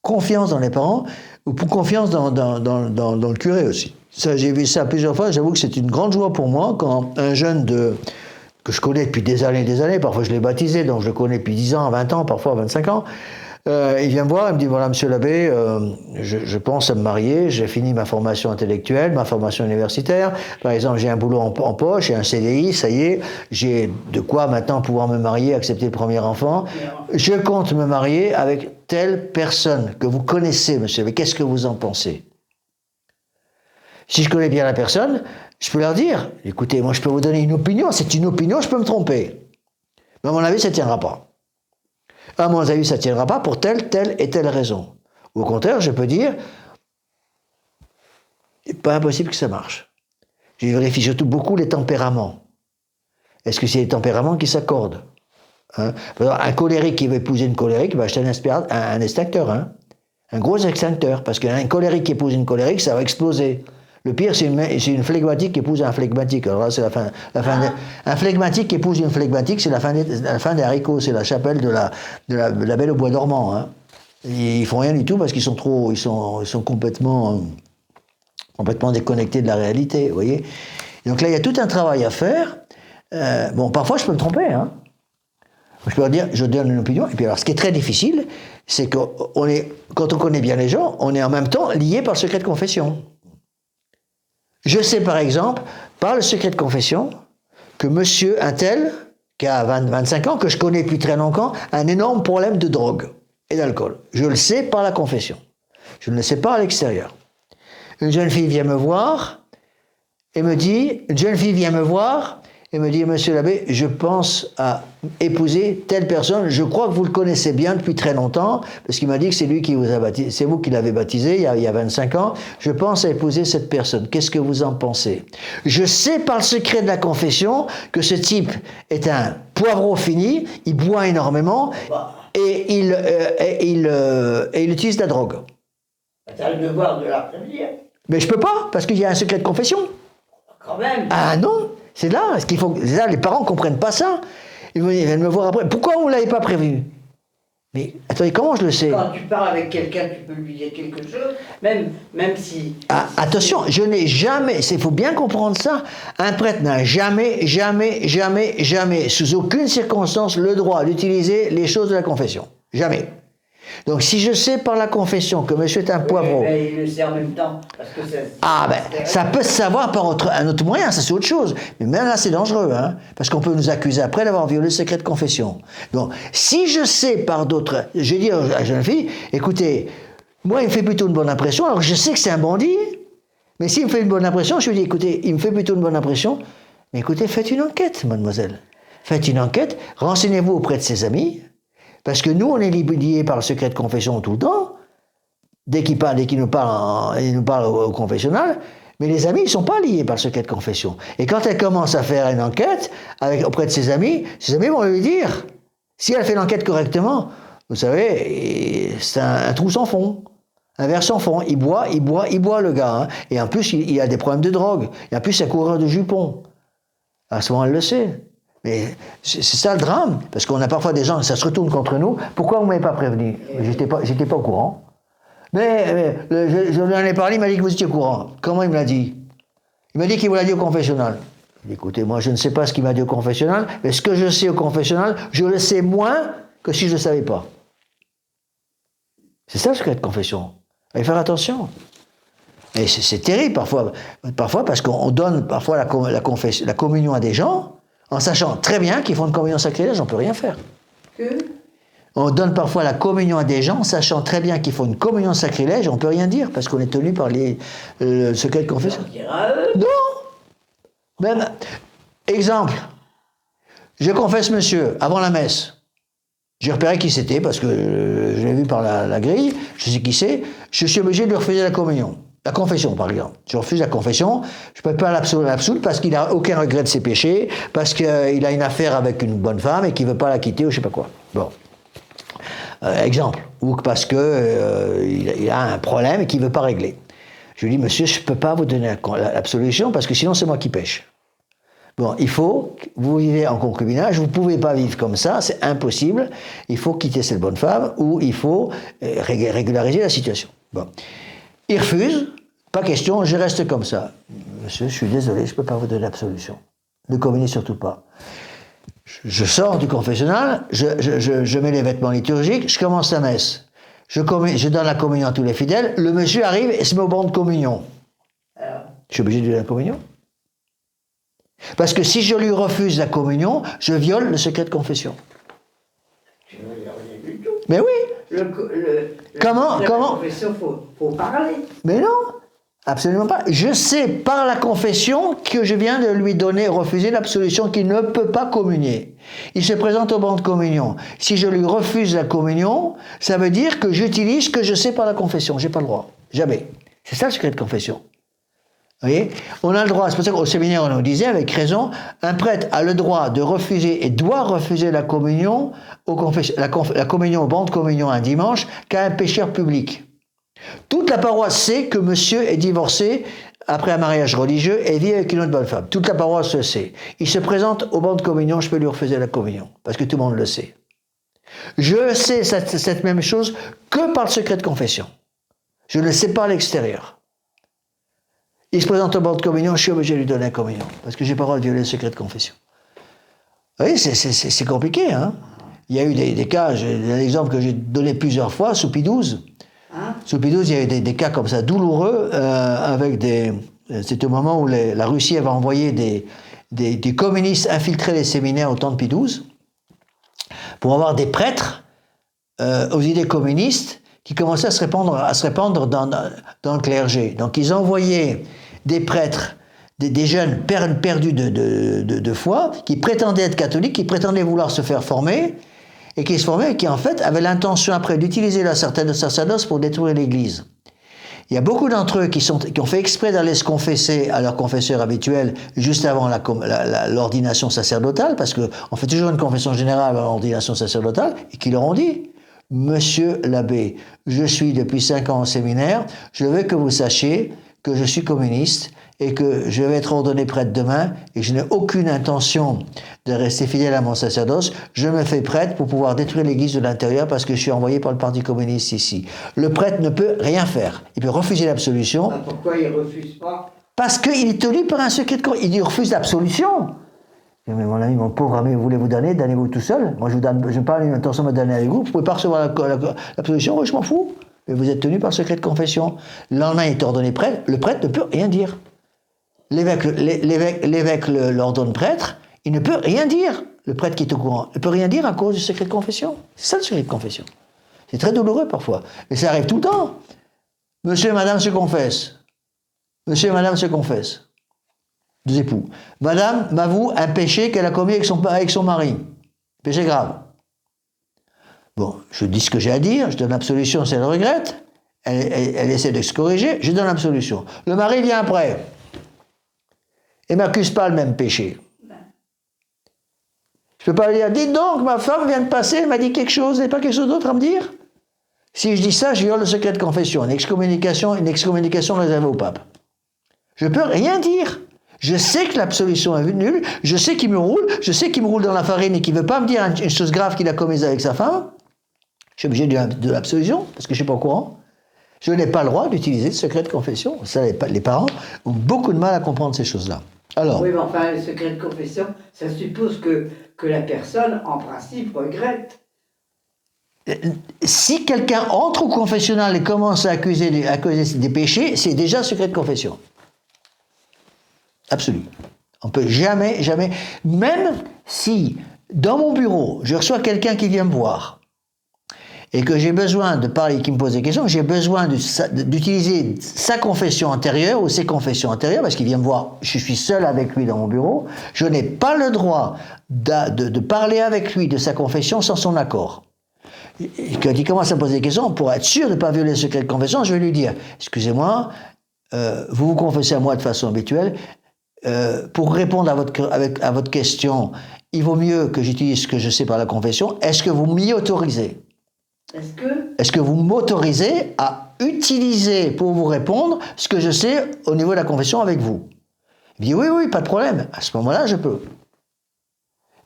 confiance dans les parents ou pour confiance dans le curé aussi. Ça, j'ai vu ça plusieurs fois. J'avoue que c'est une grande joie pour moi quand un jeune que je connais depuis des années, parfois je l'ai baptisé, donc je le connais depuis 10 ans, 20 ans, parfois 25 ans, il vient me voir, il me dit, voilà, monsieur l'abbé, je pense à me marier, j'ai fini ma formation intellectuelle, ma formation universitaire, par exemple, j'ai un boulot en poche, j'ai un CDI, ça y est, j'ai de quoi maintenant pouvoir me marier, accepter le premier enfant, je compte me marier avec telle personne que vous connaissez, monsieur l'abbé, qu'est-ce que vous en pensez ? Si je connais bien la personne, je peux leur dire, écoutez, moi je peux vous donner une opinion, c'est une opinion, je peux me tromper. Mais à mon avis, ça ne tiendra pas. À mon avis, ça ne tiendra pas pour telle et telle raison. Au contraire, je peux dire, c'est pas impossible que ça marche. Je vérifie surtout beaucoup les tempéraments. Est-ce que c'est les tempéraments qui s'accordent ? Par exemple, un colérique qui veut épouser une colérique, va acheter un extincteur, un gros extincteur, parce qu'un colérique qui épouse une colérique, ça va exploser. Le pire, c'est une flegmatique qui épouse un flegmatique. Alors là, c'est un flegmatique qui épouse une flegmatique, c'est la fin des haricots, c'est la chapelle de la Belle au bois dormant. Ils font rien du tout parce qu'ils sont complètement déconnectés de la réalité, vous voyez. Donc là, il y a tout un travail à faire. Bon, parfois, je peux me tromper. Je peux leur dire, je donne une opinion. Et puis alors, ce qui est très difficile, c'est que quand on connaît bien les gens, on est en même temps lié par le secret de confession. Je sais par exemple, par le secret de confession, que monsieur un tel, qui a 25 ans, que je connais depuis très longtemps, a un énorme problème de drogue et d'alcool. Je le sais par la confession. Je ne le sais pas à l'extérieur. Une jeune fille vient me voir et me dit, monsieur l'abbé, je pense à épouser telle personne, je crois que vous le connaissez bien depuis très longtemps, parce qu'il m'a dit que c'est lui qui vous a baptisé, c'est vous qui l'avez baptisé il y a 25 ans, je pense à épouser cette personne, qu'est-ce que vous en pensez ? Je sais par le secret de la confession que ce type est un poivreau fini, il boit énormément, et il utilise de la drogue. Tu as le devoir de la prévenir. Mais je peux pas, parce qu'il y a un secret de confession. Quand même. Ah non, c'est là, les parents ne comprennent pas ça. Ils viennent me voir après. Pourquoi vous ne l'avez pas prévu ? Mais attendez, comment je le sais ? Quand tu parles avec quelqu'un, tu peux lui dire quelque chose, même si... Ah, attention, je n'ai jamais, il faut bien comprendre ça, un prêtre n'a jamais, sous aucune circonstance, le droit d'utiliser les choses de la confession. Jamais. Donc si je sais par la confession que monsieur est un poivreau... Mais il le sait en même temps, parce que ça peut se savoir par un autre moyen, ça c'est autre chose. Mais même là c'est dangereux, parce qu'on peut nous accuser après d'avoir violé le secret de confession. Donc si je sais par d'autres... Je dis à la jeune fille, écoutez, moi il me fait plutôt une bonne impression, alors je sais que c'est un bandit, mais s'il me fait une bonne impression, je lui dis, écoutez, il me fait plutôt une bonne impression, mais écoutez, faites une enquête, mademoiselle. Faites une enquête, renseignez-vous auprès de ses amis, parce que nous, on est liés par le secret de confession tout le temps. Dès qu'il nous parle au confessionnal. Mais les amis, ils ne sont pas liés par le secret de confession. Et quand elle commence à faire une enquête auprès de ses amis vont lui dire, si elle fait l'enquête correctement, vous savez, c'est un trou sans fond. Un verre sans fond. Il boit le gars. Hein. Et en plus, il a des problèmes de drogue. Et en plus, c'est un coureur de jupons. À ce moment, elle le sait. Mais c'est ça le drame. Parce qu'on a parfois des gens, ça se retourne contre nous. Pourquoi vous ne m'avez pas prévenu? J'étais pas au courant. Mais je lui en ai parlé, il m'a dit que vous étiez au courant. Comment il me l'a dit? Il m'a dit qu'il vous l'a dit au confessionnal. Écoutez, moi, je ne sais pas ce qu'il m'a dit au confessionnal, mais ce que je sais au confessionnal, je le sais moins que si je ne le savais pas. C'est ça le secret de confession. Il faut faire attention. Et c'est terrible parfois parce qu'on donne parfois la communion à des gens en sachant très bien qu'ils font une communion sacrilège, on ne peut rien faire. On donne parfois la communion à des gens en sachant très bien qu'ils font une communion sacrilège, on ne peut rien dire parce qu'on est tenu par le secret de confession. Non. Même, exemple, je confesse monsieur avant la messe. J'ai repéré qui c'était parce que je l'ai vu par la grille, je sais qui c'est, je suis obligé de lui refuser la communion. La confession, par exemple. Je refuse la confession, je ne peux pas l'absoudre parce qu'il n'a aucun regret de ses péchés, parce qu'il a une affaire avec une bonne femme et qu'il ne veut pas la quitter ou je ne sais pas quoi. Bon. Exemple. Ou parce qu'il a un problème et qu'il ne veut pas régler. Je lui dis, monsieur, je ne peux pas vous donner l'absolution parce que sinon c'est moi qui pêche. Bon, vous vivez en concubinage, vous ne pouvez pas vivre comme ça, c'est impossible, il faut quitter cette bonne femme ou il faut régulariser la situation. Bon. Il refuse, pas question, je reste comme ça. Monsieur, je suis désolé, je ne peux pas vous donner l'absolution. Ne communiez surtout pas. Je sors du confessionnal, je mets les vêtements liturgiques, je commence la messe. Je donne la communion à tous les fidèles, le monsieur arrive et se met au banc de communion. Je suis obligé de donner la communion. Parce que si je lui refuse la communion, je viole le secret de confession. Je ne veux rien du tout. Mais oui. Comment La confession, faut parler. Mais non, absolument pas. Je sais par la confession que je viens de lui donner, refuser l'absolution qu'il ne peut pas communier. Il se présente au banc de communion. Si je lui refuse la communion, ça veut dire que j'utilise ce que je sais par la confession. J'ai pas le droit. Jamais. C'est ça le secret de confession. Vous voyez, on a le droit, c'est pour ça qu'au séminaire on nous disait avec raison, un prêtre a le droit de refuser et doit refuser la communion, la communion au banc de communion un dimanche qu'à un pécheur public. Toute la paroisse sait que monsieur est divorcé après un mariage religieux et vit avec une autre bonne femme. Toute la paroisse le sait. Il se présente au banc de communion, je peux lui refuser la communion, parce que tout le monde le sait. Je sais cette même chose que par le secret de confession. Je ne le sais pas à l'extérieur. Il se présente au banc de communion, je suis obligé de lui donner la communion, parce que j'ai pas le droit de violer le secret de confession. Vous voyez, c'est compliqué, hein. Il y a eu des cas, j'ai un exemple que j'ai donné plusieurs fois, sous Pie XII. Sous Pie XII, il y a eu des cas comme ça, douloureux, c'était au moment où la Russie avait envoyé des communistes infiltrer les séminaires au temps de Pie XII, pour avoir des prêtres aux idées communistes, qui commençaient à se répandre dans le clergé. Donc ils envoyaient des prêtres, des jeunes perdus de foi, qui prétendaient être catholiques, qui prétendaient vouloir se faire former, et qui se formaient, et qui en fait avaient l'intention après d'utiliser leur sacerdoce pour détruire l'Église. Il y a beaucoup d'entre eux qui ont fait exprès d'aller se confesser à leur confesseur habituel juste avant l'ordination sacerdotale, parce qu'on fait toujours une confession générale à l'ordination sacerdotale, et qui leur ont dit: Monsieur l'abbé, je suis depuis 5 ans au séminaire, je veux que vous sachiez que je suis communiste et que je vais être ordonné prêtre demain et que je n'ai aucune intention de rester fidèle à mon sacerdoce. Je me fais prêtre pour pouvoir détruire l'Église de l'intérieur parce que je suis envoyé par le Parti communiste ici. Le prêtre ne peut rien faire. Il peut refuser l'absolution. Pourquoi il ne refuse pas? Parce qu'il est tenu par un secret de confession. Il refuse l'absolution. Mais mon ami, mon pauvre ami, vous voulez vous donner, donnez-vous tout seul. Moi, je n'ai pas l'intention de me donner avec vous. Vous ne pouvez pas recevoir l'absolution, oui, je m'en fous. Mais vous êtes tenu par le secret de confession. Le lendemain, il est ordonné prêtre. Le prêtre ne peut rien dire. L'évêque l'ordonne prêtre. Il ne peut rien dire. Le prêtre qui est au courant ne peut rien dire à cause du secret de confession. C'est ça le secret de confession. C'est très douloureux parfois. Mais ça arrive tout le temps. Monsieur et madame se confessent. Monsieur et madame se confessent. Deux époux. Madame m'avoue un péché qu'elle a commis avec son mari. Péché grave. Bon, je dis ce que j'ai à dire, je donne l'absolution si elle regrette. Elle essaie de se corriger, je donne l'absolution. Le mari vient après. Et m'accuse pas le même péché. Je peux pas lui dire: dites donc, ma femme vient de passer, elle m'a dit quelque chose, vous n'avez pas quelque chose d'autre à me dire? Si je dis ça, je viole le secret de confession, une excommunication réservée au pape. Je peux rien dire. Je sais que l'absolution est nulle, je sais qu'il me roule dans la farine et qu'il ne veut pas me dire une chose grave qu'il a commise avec sa femme. Je suis obligé de l'absolution, parce que je ne suis pas au courant. Je n'ai pas le droit d'utiliser le secret de confession. Ça, les parents ont beaucoup de mal à comprendre ces choses-là. Alors, oui, mais enfin, le secret de confession, ça suppose que la personne, en principe, regrette. Si quelqu'un entre au confessionnal et commence à accuser des péchés, c'est déjà secret de confession. Absolu. On ne peut jamais, même si, dans mon bureau, je reçois quelqu'un qui vient me voir, et que j'ai besoin de parler, qui me pose des questions, j'ai besoin d'utiliser sa confession antérieure ou ses confessions antérieures, parce qu'il vient me voir, je suis seul avec lui dans mon bureau, je n'ai pas le droit de parler avec lui de sa confession sans son accord. Et quand il commence à me poser des questions, pour être sûr de ne pas violer le secret de confession, je vais lui dire, excusez-moi, vous vous confessez à moi de façon habituelle, pour répondre à votre question, il vaut mieux que j'utilise ce que je sais par la confession, est-ce que vous m'y autorisez ? Est-ce que vous m'autorisez à utiliser pour vous répondre ce que je sais au niveau de la confession avec vous? Il dit oui, pas de problème. À ce moment-là, je peux.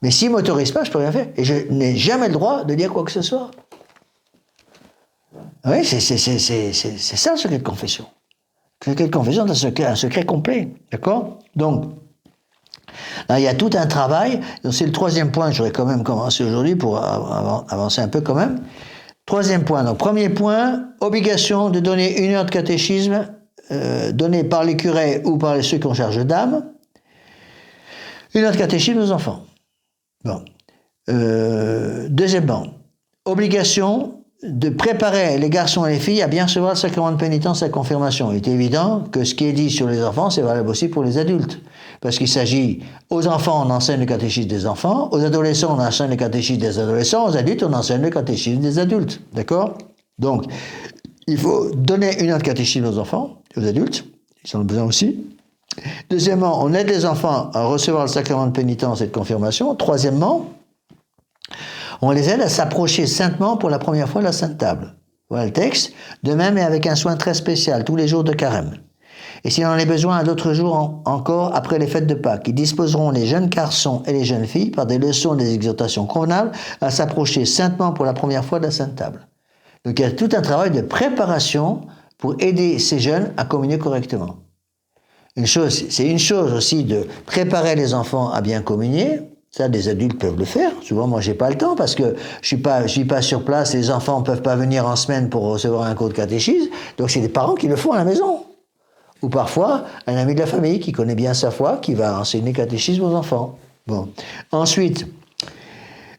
Mais s'il ne m'autorise pas, je ne peux rien faire. Et je n'ai jamais le droit de dire quoi que ce soit. Oui, c'est ça le secret de confession. Le secret de confession, c'est un secret complet. D'accord? Donc, là, il y a tout un travail. C'est le troisième point que j'aurais quand même commencé aujourd'hui pour avancer un peu quand même. Troisième point. Donc, premier point, obligation de donner 1 heure de catéchisme donnée par les curés ou par ceux qui ont charge d'âme. 1 heure de catéchisme aux enfants. Bon. Deuxièmement, obligation de préparer les garçons et les filles à bien recevoir le sacrement de pénitence et la confirmation. Il est évident que ce qui est dit sur les enfants, c'est valable aussi pour les adultes. Parce qu'il s'agit, aux enfants, on enseigne le catéchisme des enfants, aux adolescents, on enseigne le catéchisme des adolescents, aux adultes, on enseigne le catéchisme des adultes. D'accord? Donc, il faut donner 1 heure de catéchisme aux enfants, aux adultes, ils en ont besoin aussi. Deuxièmement, on aide les enfants à recevoir le sacrement de pénitence et de confirmation. Troisièmement, on les aide à s'approcher saintement pour la première fois de la Sainte Table. Voilà le texte. De même, et avec un soin très spécial, tous les jours de carême. Et s'il en est besoin à d'autres jours encore après les fêtes de Pâques, ils disposeront les jeunes garçons et les jeunes filles par des leçons et des exhortations convenables à s'approcher saintement pour la première fois de la Sainte Table. Donc il y a tout un travail de préparation pour aider ces jeunes à communier correctement. C'est une chose aussi de préparer les enfants à bien communier. Ça, des adultes peuvent le faire. Souvent, moi, j'ai pas le temps parce que je suis pas sur place. Les enfants peuvent pas venir en semaine pour recevoir un cours de catéchisme. Donc, c'est des parents qui le font à la maison. Ou parfois, un ami de la famille qui connaît bien sa foi, qui va enseigner le catéchisme aux enfants. Bon. Ensuite,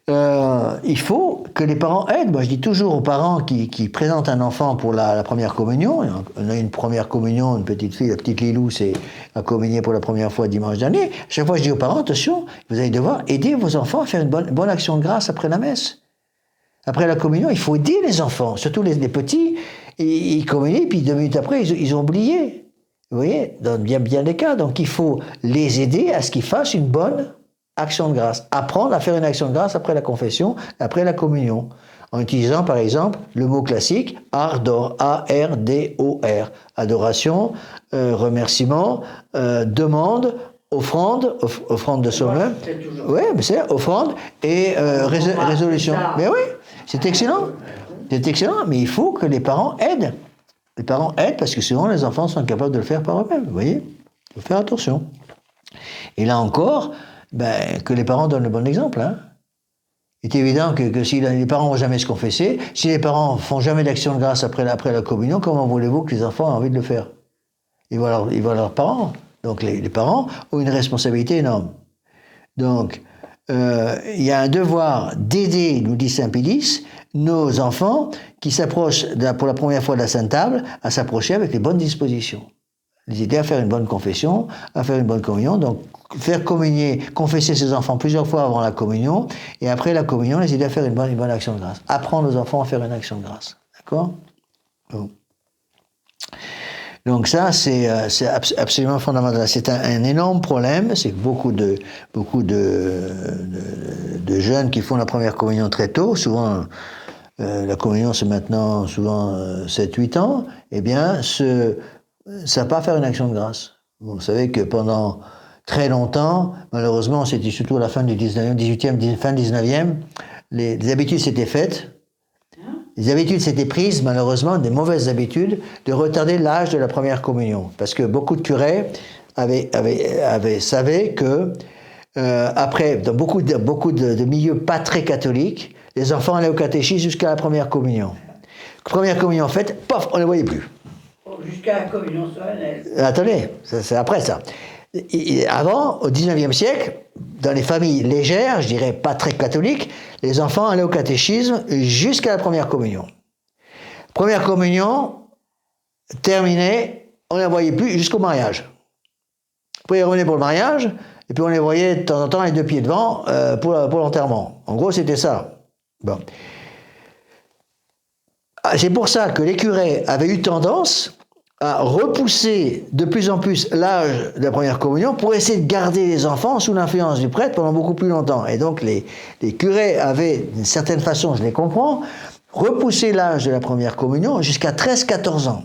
il faut que les parents aident. Moi, je dis toujours aux parents qui présentent un enfant pour la première communion. On a une première communion, une petite fille, la petite Lilou, c'est à communier pour la première fois dimanche dernier. Chaque fois, je dis aux parents, attention, vous allez devoir aider vos enfants à faire une bonne action de grâce après la messe. Après la communion, il faut aider les enfants, surtout les petits. Ils communient, puis 2 minutes après, ils ont oublié. Vous voyez, dans bien des cas. Donc, il faut les aider à ce qu'ils fassent une bonne action de grâce. Apprendre à faire une action de grâce après la confession, après la communion. En utilisant, par exemple, le mot classique, ardor, A-R-D-O-R. Adoration, remerciement, demande, offrande de soi-même. Oui, mais c'est offrande et résolution. Mais oui, c'est excellent. C'est excellent, mais il faut que les parents aident. Les parents aident parce que souvent les enfants sont incapables de le faire par eux-mêmes. Vous voyez, il faut faire attention. Et là encore, que les parents donnent le bon exemple. Hein. Il est évident que si les parents ne vont jamais se confesser, si les parents ne font jamais d'action de grâce après la communion, comment voulez-vous que les enfants aient envie de le faire? Ils voient leurs parents. Donc les parents ont une responsabilité énorme. Donc, il y a un devoir d'aider, nous dit Saint Pédis, nos enfants qui s'approchent pour la première fois de la Sainte Table à s'approcher avec les bonnes dispositions. Les aider à faire une bonne confession, à faire une bonne communion. Donc, faire communier, confesser ses enfants plusieurs fois avant la communion, et après la communion, les aider à faire une bonne action de grâce. Apprendre aux enfants à faire une action de grâce. D'accord? Bon. Donc ça, c'est absolument fondamental. C'est un énorme problème. C'est que beaucoup de jeunes qui font la première communion très tôt, souvent la communion c'est maintenant souvent 7-8 ans, eh bien, ça va pas faire une action de grâce. Vous savez que pendant très longtemps, malheureusement, c'était surtout à la fin du 19e, 18e, fin 19e, les habitudes s'étaient faites. Les habitudes s'étaient prises, malheureusement, des mauvaises habitudes, de retarder l'âge de la première communion. Parce que beaucoup de curés savaient que, après, dans beaucoup de milieux pas très catholiques, les enfants allaient au catéchisme jusqu'à la première communion. Première communion faite, pof, on ne les voyait plus. Jusqu'à la communion solennelle. Attendez, c'est après ça. Avant, au 19e siècle, dans les familles légères, je dirais pas très catholiques, les enfants allaient au catéchisme jusqu'à la première communion. Première communion, terminée, on ne les voyait plus jusqu'au mariage. Après, ils revenaient pour le mariage, et puis on les voyait de temps en temps les deux pieds devant pour l'enterrement. En gros, c'était ça. Bon. C'est pour ça que les curés avaient eu tendance à repousser de plus en plus l'âge de la première communion pour essayer de garder les enfants sous l'influence du prêtre pendant beaucoup plus longtemps. Et donc les curés avaient, d'une certaine façon, je les comprends, repoussé l'âge de la première communion jusqu'à 13-14 ans.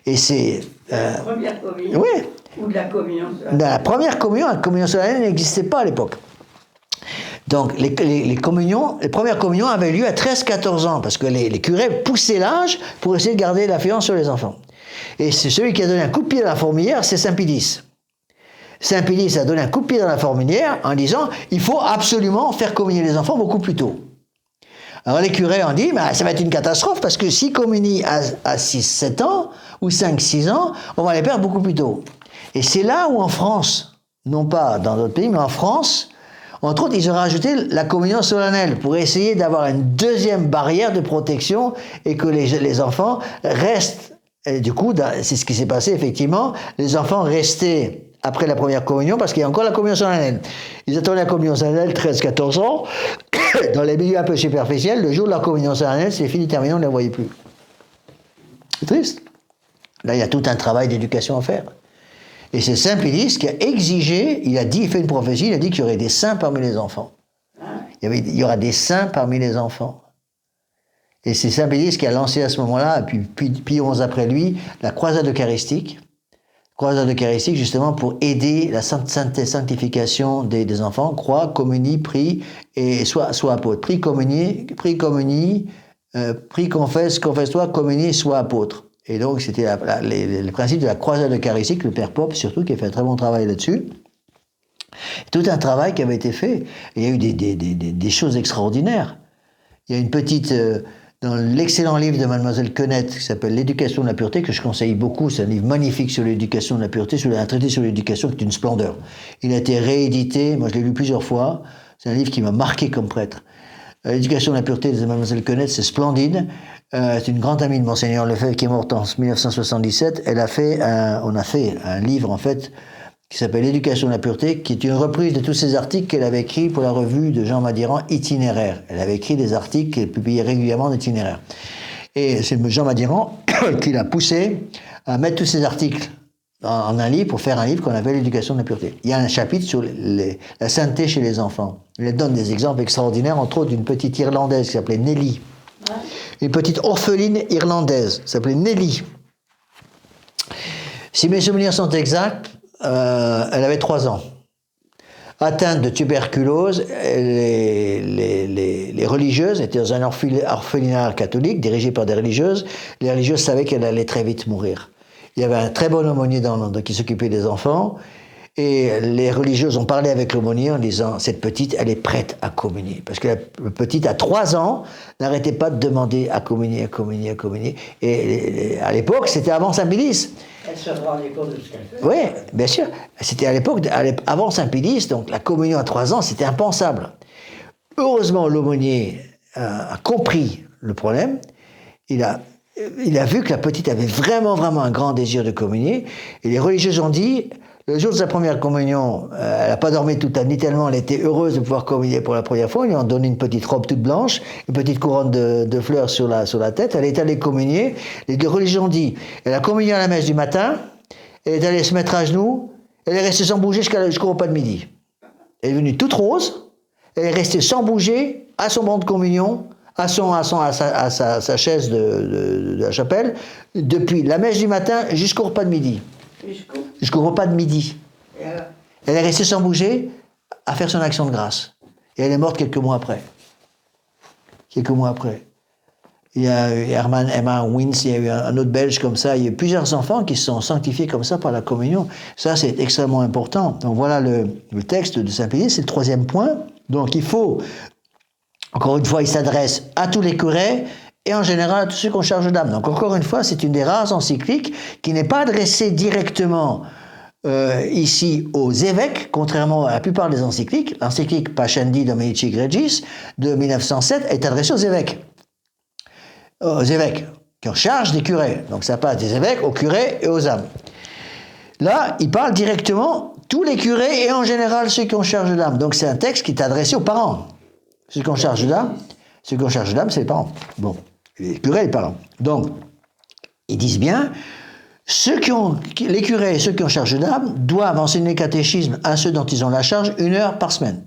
Et c'est... La première communion. Oui. Ou de la communion solennelle. La première communion, la communion solennelle n'existait pas à l'époque. Donc les premières communions avaient lieu à 13-14 ans, parce que les curés poussaient l'âge pour essayer de garder l'influence sur les enfants. Et c'est celui qui a donné un coup de pied dans la fourmilière, c'est Saint Pédis. Saint Pédis a donné un coup de pied dans la fourmilière en disant il faut absolument faire communier les enfants beaucoup plus tôt. Alors les curés ont dit ça va être une catastrophe parce que s'ils communient à 6-7 ans ou 5-6 ans, on va les perdre beaucoup plus tôt. Et c'est là où en France, non pas dans d'autres pays, mais en France, entre autres, ils ont rajouté la communion solennelle pour essayer d'avoir une deuxième barrière de protection et que les enfants restent. Et du coup, c'est ce qui s'est passé effectivement. Les enfants restaient après la première communion parce qu'il y a encore la communion solennelle. Ils attendaient la communion solennelle 13-14 ans. Dans les milieux un peu superficiels, le jour de la communion solennelle, c'est fini, terminé, on ne les voyait plus. C'est triste. Là, il y a tout un travail d'éducation à faire. Et c'est Saint Pédis qui a exigé, il fait une prophétie, il a dit qu'il y aurait des saints parmi les enfants. Il y aura des saints parmi les enfants. Et c'est Saint Pédis qui a lancé à ce moment-là, puis Pie XI après lui, la croisade eucharistique. Croisade eucharistique justement pour aider la sanctification des enfants. Crois, communie, prie et sois apôtre. Prie, communie, prie, confesse-toi, communie, sois apôtre. Et donc c'était le principe de la croisade eucharistique, le Père Pope surtout, qui a fait un très bon travail là-dessus. Tout un travail qui avait été fait. Il y a eu des choses extraordinaires. Il y a une petite... dans l'excellent livre de Mademoiselle Quenette, qui s'appelle L'éducation de la pureté, que je conseille beaucoup, c'est un livre magnifique sur l'éducation de la pureté, un traité sur l'éducation qui est une splendeur. Il a été réédité, moi je l'ai lu plusieurs fois, c'est un livre qui m'a marqué comme prêtre. L'éducation de la pureté de Mademoiselle Quenette, c'est splendide. C'est une grande amie de Monseigneur Lefebvre qui est morte en 1977. On a fait un livre en fait qui s'appelle L'éducation de la pureté, qui est une reprise de tous ces articles qu'elle avait écrits pour la revue de Jean Madiran, Itinéraire. Elle avait écrit des articles qu'elle publiait régulièrement d'Itinéraire. Et c'est Jean Madiran qui l'a poussé à mettre tous ces articles en un livre pour faire un livre qu'on appelle L'éducation de la pureté. Il y a un chapitre sur la sainteté chez les enfants. Il donne des exemples extraordinaires, entre autres d'une petite Irlandaise qui s'appelait Nelly. Ouais. Une petite orpheline irlandaise qui s'appelait Nelly. Si mes souvenirs sont exacts, elle avait 3 ans. Atteinte de tuberculose, les religieuses étaient dans un orphelinat catholique dirigé par des religieuses. Les religieuses savaient qu'elle allait très vite mourir. Il y avait un très bon aumônier qui s'occupait des enfants. Et les religieuses ont parlé avec l'aumônier en disant « Cette petite, elle est prête à communier. » Parce que la petite, à 3 ans, n'arrêtait pas de demander à communier, à communier, à communier. Et à l'époque, c'était avant Saint-Pédis. Elle se rendait compte de ce qu'elle faisait. Oui, bien sûr. C'était à l'époque, avant Saint-Pédis, donc la communion à 3 ans, c'était impensable. Heureusement, l'aumônier a compris le problème. Il a vu que la petite avait vraiment, vraiment un grand désir de communier. Et les religieuses ont dit... Le jour de sa première communion, elle n'a pas dormi toute la nuit tellement elle était heureuse de pouvoir communier pour la première fois. Ils lui ont donné une petite robe toute blanche, une petite couronne de fleurs sur la tête. Elle est allée communier. Les deux religieux ont dit, elle a communié à la messe du matin, elle est allée se mettre à genoux, elle est restée sans bouger jusqu'au repas de midi. Elle est venue toute rose, elle est restée sans bouger à son banc de communion, à sa chaise de la chapelle, depuis la messe du matin jusqu'au repas de midi. Jusqu'au repas de midi. Elle est restée sans bouger à faire son action de grâce. Et elle est morte quelques mois après. Quelques mois après. Il y a eu Emma Wins, il y a eu un autre Belge comme ça. Il y a eu plusieurs enfants qui se sont sanctifiés comme ça par la communion. Ça, c'est extrêmement important. Donc voilà le texte de Saint-Pédis, c'est le 3e point. Donc il faut, encore une fois, il s'adresse à tous les curés et en général à tous ceux qui ont charge d'âme. Donc encore une fois, c'est une des rares encycliques qui n'est pas adressée directement ici aux évêques, contrairement à la plupart des encycliques. L'encyclique Pascendi Dominici Gregis de 1907 est adressée aux évêques qui ont charge des curés. Donc ça passe des évêques aux curés et aux âmes. Là, il parle directement tous les curés et en général ceux qui ont charge d'âme. Donc c'est un texte qui est adressé aux parents. Ceux qui ont charge d'âme, c'est les parents. Bon, les curés et les parents. Donc, ils disent bien, les curés et ceux qui ont charge d'âme doivent enseigner le catéchisme à ceux dont ils ont la charge 1 heure par semaine.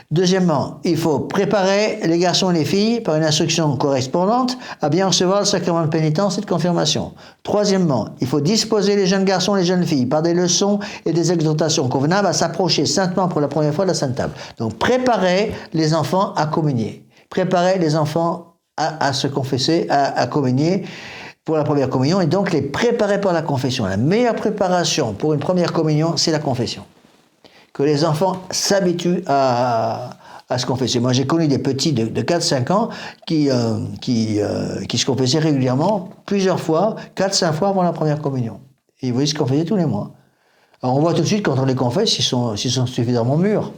Deuxièmement, il faut préparer les garçons et les filles par une instruction correspondante à bien recevoir le sacrement de pénitence et de confirmation. Troisièmement, il faut disposer les jeunes garçons et les jeunes filles par des leçons et des exhortations convenables à s'approcher saintement pour la première fois de la Sainte Table. Donc préparer les enfants à communier. Préparer les enfants à se confesser, à communier pour la première communion et donc les préparer pour la confession. La meilleure préparation pour une première communion, c'est la confession. Que les enfants s'habituent à se confesser. Moi, j'ai connu des petits de 4-5 ans qui se confessaient régulièrement, plusieurs fois, 4-5 fois avant la première communion. Et ils voulaient se confesser tous les mois. Alors, on voit tout de suite, quand on les confesse, s'ils sont suffisamment mûrs.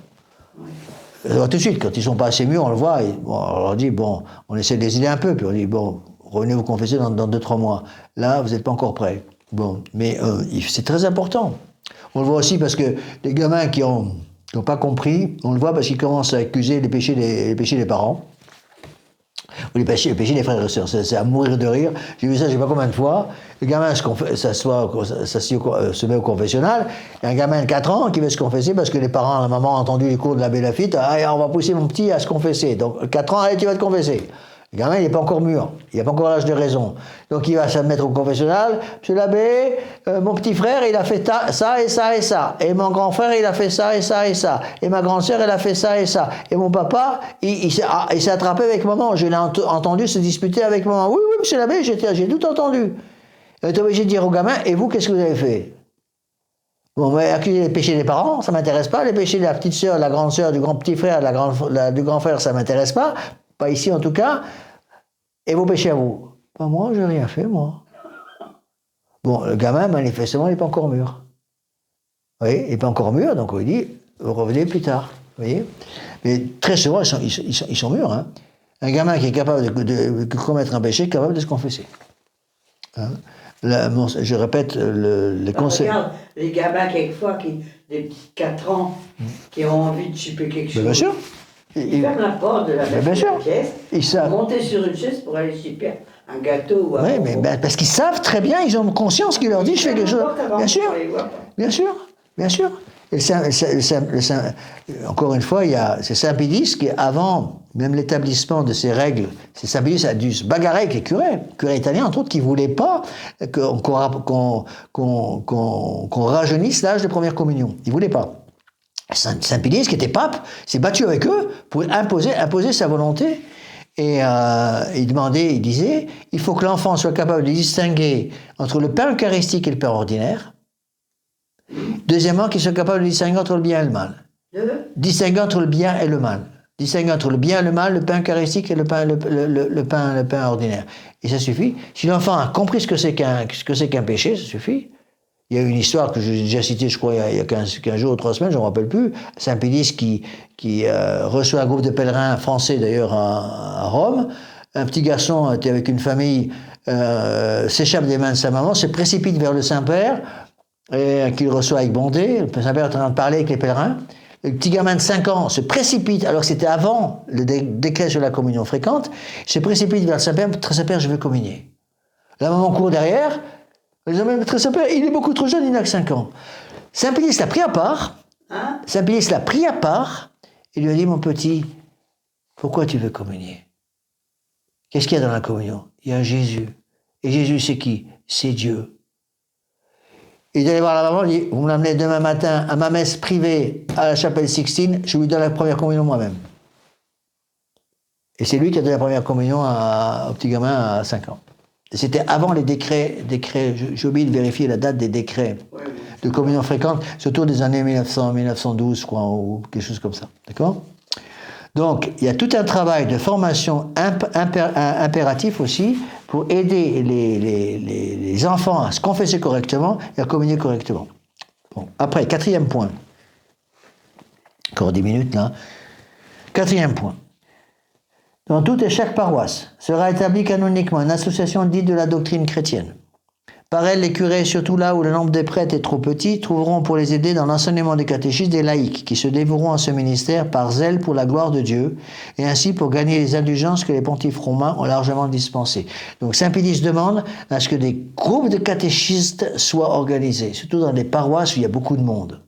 On voit tout de suite, quand ils ne sont pas assez mûrs, on le voit, on leur dit, bon, on essaie de les aider un peu, puis on dit, bon, revenez vous confesser dans 2-3 mois. Là, vous n'êtes pas encore prêts. Bon, mais c'est très important. On le voit aussi parce que les gamins qui n'ont pas compris, on le voit parce qu'ils commencent à accuser les péchés des parents, ou les péchés des frères et sœurs. C'est à mourir de rire. J'ai vu ça je ne sais pas combien de fois. Le gamin se met au confessionnal, et un gamin de 4 ans qui veut se confesser parce que les parents, la maman a entendu les cours de l'abbé Lafitte, on va pousser mon petit à se confesser. Donc 4 ans, allez, tu vas te confesser. Le gamin, il n'est pas encore mûr, il n'a pas encore l'âge de raison. Donc il va se mettre au confessionnal. Monsieur l'abbé, mon petit frère, il a fait ça et ça et ça. Et mon grand frère, il a fait ça et ça et ça. Et ma grande sœur, elle a fait ça et ça. Et mon papa, il s'est attrapé avec maman. Je l'ai entendu se disputer avec maman. Oui, monsieur l'abbé, j'ai tout entendu. Il est obligé de dire au gamin, et vous, qu'est-ce que vous avez fait? Bon, mais accuser les péchés des parents, ça ne m'intéresse pas. Les péchés de la petite sœur, de la grande sœur, du grand petit frère, du grand frère, ça ne m'intéresse pas. Pas ici en tout cas. Et vos péchés à vous? Pas moi, j'ai rien fait, moi. Bon, le gamin, manifestement, il n'est pas encore mûr. Vous voyez, il n'est pas encore mûr, donc on lui dit, vous revenez plus tard. Vous voyez? Mais très souvent, ils sont mûrs. Hein. Un gamin qui est capable de commettre un péché est capable de se confesser. Hein? Je répète, les conseils. Regarde, les gamins, quelquefois, des petits 4 ans, qui ont envie de chipper quelque chose. Bien sûr. Ils ferment la porte de la pièce, ils savent. Monter sur une chaise pour aller chipper un gâteau ou un bonbon. Oui, mais parce qu'ils savent très bien, ils ont conscience qu'ils leur disent je fais quelque chose. Bien sûr. Et encore une fois, c'est Saint-Pédis qui, avant même l'établissement de ces règles, c'est Saint-Pédis a dû se bagarrer avec les curés italiens, entre autres, qui ne voulaient pas qu'on rajeunisse l'âge de première communion. Ils ne voulaient pas. Saint-Pédis, qui était pape, s'est battu avec eux pour imposer sa volonté. Et il disait, il faut que l'enfant soit capable de distinguer entre le pain eucharistique et le pain ordinaire. Deuxièmement, qu'il soit capable de distinguer entre le bien et le mal. Distinguer entre le bien et le mal. Distinguer entre le bien et le mal, le pain eucharistique et le pain ordinaire. Et ça suffit. Si l'enfant a compris ce que c'est qu'un péché, ça suffit. Il y a une histoire que j'ai déjà citée, je crois, il y a 15 jours ou 3 semaines, je ne me rappelle plus. Saint-Pédis qui reçoit un groupe de pèlerins français, d'ailleurs, à Rome. Un petit garçon était avec une famille, s'échappe des mains de sa maman, se précipite vers le Saint-Père, qu'il reçoit avec bonté. Le Saint-Père est en train de parler avec les pèlerins. Le petit gamin de 5 ans se précipite, alors que c'était avant le décret sur la communion fréquente, se précipite vers le Saint-Père, « Très Saint-Père, je veux communier ». La maman court derrière. Les hommes, Très Saint-Père, il est beaucoup trop jeune, il n'a que 5 ans. Saint-Pédis l'a pris à part. Saint-Pédis l'a pris à part et lui a dit, mon petit, pourquoi tu veux communier? Qu'est-ce qu'il y a dans la communion? Il y a Jésus. Et Jésus, c'est qui? C'est Dieu. Il allait voir la maman, il dit, vous me l'amenez demain matin à ma messe privée à la chapelle Sixtine, je lui donne la première communion moi-même. Et c'est lui qui a donné la première communion au petit gamin à 5 ans. Et c'était avant les décrets, j'ai oublié de vérifier la date des décrets de communion fréquente, c'est autour des années 1900, 1912, je crois, ou quelque chose comme ça. D'accord? Donc, il y a tout un travail de formation impératif aussi pour aider les enfants à se confesser correctement et à communier correctement. Bon. Après, 4e point. Encore 10 minutes là. 4e point. Dans toute et chaque paroisse sera établie canoniquement une association dite de la doctrine chrétienne. Par elle, les curés, surtout là où le nombre des prêtres est trop petit, trouveront pour les aider dans l'enseignement des catéchistes des laïcs qui se dévoueront à ce ministère par zèle pour la gloire de Dieu et ainsi pour gagner les indulgences que les pontifes romains ont largement dispensées. Donc Saint Pédis demande à ce que des groupes de catéchistes soient organisés, surtout dans des paroisses où il y a beaucoup de monde.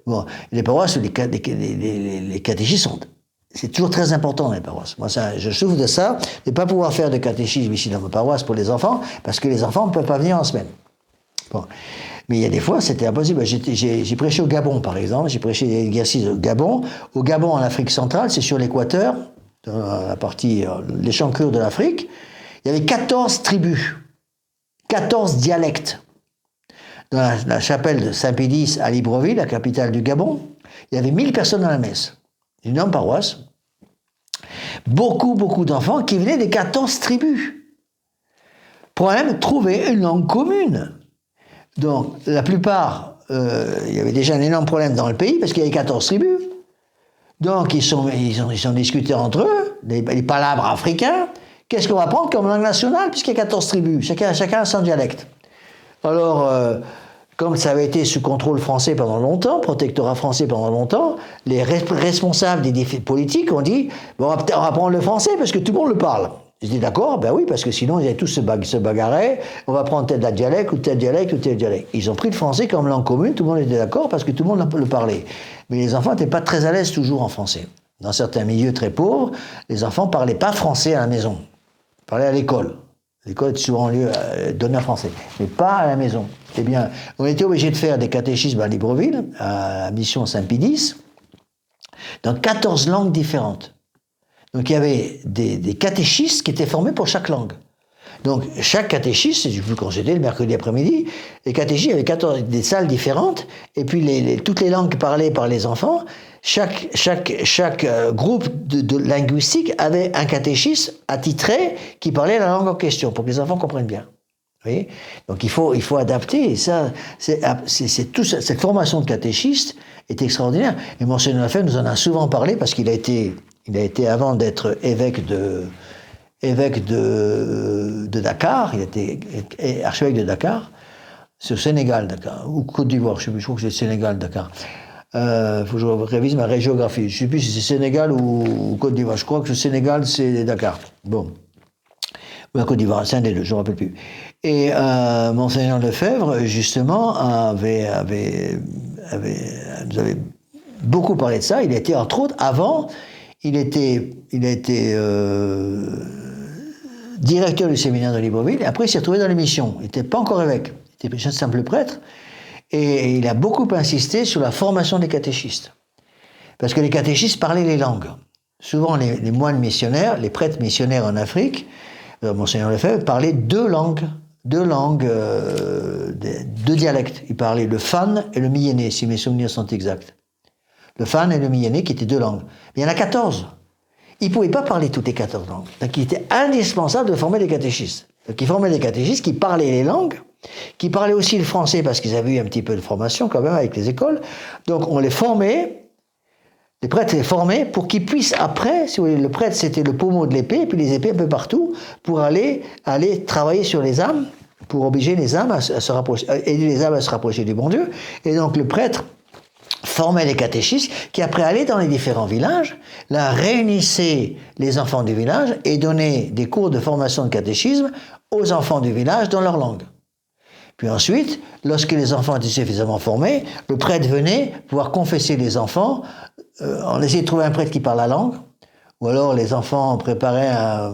Bon, les paroisses où les catéchistes sont... C'est toujours très important dans les paroisses. Moi, je souffre de ça, de ne pas pouvoir faire de catéchisme ici dans ma paroisse pour les enfants, parce que les enfants ne peuvent pas venir en semaine. Bon. Mais il y a des fois, c'était impossible. J'ai prêché au Gabon, par exemple. J'ai prêché des exercices au Gabon. Au Gabon, en Afrique centrale, c'est sur l'équateur, dans la partie, l'échancrure de l'Afrique. Il y avait 14 tribus, 14 dialectes. Dans la chapelle de Saint-Pédis à Libreville, la capitale du Gabon, il y avait 1000 personnes dans la messe. Une énorme paroisse. Beaucoup d'enfants qui venaient des 14 tribus. Problème, trouver une langue commune. Donc, la plupart, il y avait déjà un énorme problème dans le pays parce qu'il y avait 14 tribus. Donc, ils ont discuté entre eux, les palabres africains. Qu'est-ce qu'on va prendre comme langue nationale puisqu'il y a 14 tribus? Chacun a son dialecte. Alors, comme ça avait été sous contrôle français pendant longtemps, protectorat français pendant longtemps, les responsables des défis politiques ont dit bon, on va prendre le français parce que tout le monde le parle. Ils disaient d'accord, ben oui, parce que sinon ils allaient tous se bagarrer, on va prendre tel dialecte ou tel dialecte ou tel dialecte. Ils ont pris le français comme langue commune, tout le monde était d'accord parce que tout le monde le parlait. Mais les enfants n'étaient pas très à l'aise toujours en français. Dans certains milieux très pauvres, les enfants ne parlaient pas français à la maison, ils parlaient à l'école. L'école est souvent un lieu donné en français, mais pas à la maison. Eh bien, on était obligé de faire des catéchismes à Libreville, à la mission Saint-Pédis, dans 14 langues différentes. Donc il y avait des catéchistes qui étaient formés pour chaque langue. Donc chaque catéchiste, je ne sais plus quand c'était, le mercredi après-midi, les catéchistes avaient 14 des salles différentes, et puis toutes les langues parlées par les enfants, chaque groupe de linguistique avait un catéchiste attitré qui parlait la langue en question, pour que les enfants comprennent bien. Vous voyez? Donc il faut adapter, et ça, cette formation de catéchiste est extraordinaire. Et Monseigneur Lefebvre nous en a souvent parlé, parce qu'il a été avant d'être évêque de Dakar, il était archevêque de Dakar, c'est au Sénégal, Dakar, ou Côte d'Ivoire, je crois que c'est Sénégal, Dakar. Faut que je révise ma géographie. Je ne sais plus si c'est Sénégal ou Côte d'Ivoire. Je crois que le Sénégal, c'est Dakar. Bon. Ou la Côte d'Ivoire, c'est un des deux, je ne me rappelle plus. Et Monseigneur Lefebvre, justement, nous avait beaucoup parlé de ça. Il était, entre autres, avant, il a été directeur du séminaire de Libreville, et après il s'est retrouvé dans les missions. Il n'était pas encore évêque, il était un simple prêtre, et il a beaucoup insisté sur la formation des catéchistes. Parce que les catéchistes parlaient les langues. Souvent les moines missionnaires, les prêtres missionnaires en Afrique, Monseigneur Lefebvre parlait deux dialectes. Il parlait le Fan et le Miyené, si mes souvenirs sont exacts. Le Fan et le Miyené, qui étaient deux langues. Mais il y en a 14. Il ne pouvait pas parler toutes les 14 langues. Donc il était indispensable de former des catéchistes. Donc il formait des catéchistes qui parlaient les langues, qui parlaient aussi le français, parce qu'ils avaient eu un petit peu de formation quand même avec les écoles. Donc on les formait, les prêtres les formaient pour qu'ils puissent après, si vous voulez, le prêtre c'était le pommeau de l'épée, et puis les épées un peu partout, pour aller travailler sur les âmes, pour obliger les âmes à se rapprocher, aider les âmes à se rapprocher du bon Dieu. Et donc le prêtre formait les catéchistes qui après allaient dans les différents villages, là réunissaient les enfants du village et donnaient des cours de formation de catéchisme aux enfants du village dans leur langue. Puis ensuite, lorsque les enfants étaient suffisamment formés, le prêtre venait pouvoir confesser les enfants. On essayait de trouver un prêtre qui parle la langue, ou alors les enfants préparaient à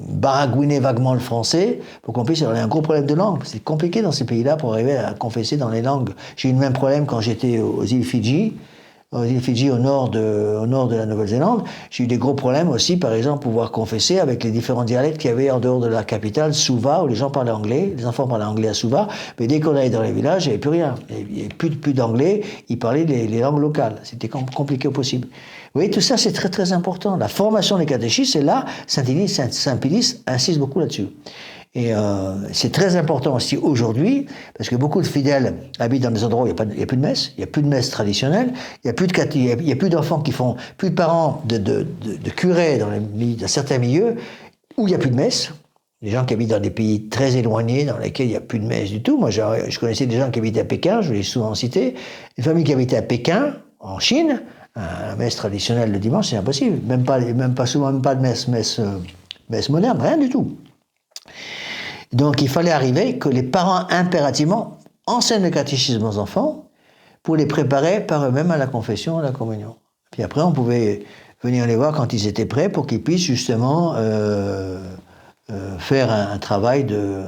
baragouiner vaguement le français pour qu'on puisse avoir un gros problème de langue. C'est compliqué dans ces pays-là pour arriver à confesser dans les langues. J'ai eu le même problème quand j'étais aux îles Fidji. Aux îles Fidji, au nord de la Nouvelle-Zélande, j'ai eu des gros problèmes aussi, par exemple, pour pouvoir confesser avec les différents dialectes qu'il y avait en dehors de la capitale, Suva, où les gens parlaient anglais, les enfants parlaient anglais à Suva, mais dès qu'on allait dans les villages, il n'y avait plus rien. Il n'y avait plus d'anglais, ils parlaient les langues locales. C'était compliqué au possible. Vous voyez, tout ça, c'est très très important. La formation des catéchistes, et là, Saint-Pédis insiste beaucoup là-dessus. Et c'est très important aussi aujourd'hui, parce que beaucoup de fidèles habitent dans des endroits où il n'y a plus de messe, il n'y a plus de messe traditionnelle, il n'y a plus d'enfants qui font, plus de parents de curés dans certains milieux où il n'y a plus de messe. Des gens qui habitent dans des pays très éloignés, dans lesquels il n'y a plus de messe du tout. Moi, je connaissais des gens qui habitaient à Pékin, je l'ai souvent cité, une famille qui habitait à Pékin, en Chine, la messe traditionnelle le dimanche, c'est impossible. Même pas de messe moderne, rien du tout. Donc il fallait arriver que les parents impérativement enseignent le catéchisme aux enfants pour les préparer par eux-mêmes à la confession, à la communion. Puis après on pouvait venir les voir quand ils étaient prêts pour qu'ils puissent justement faire un travail de...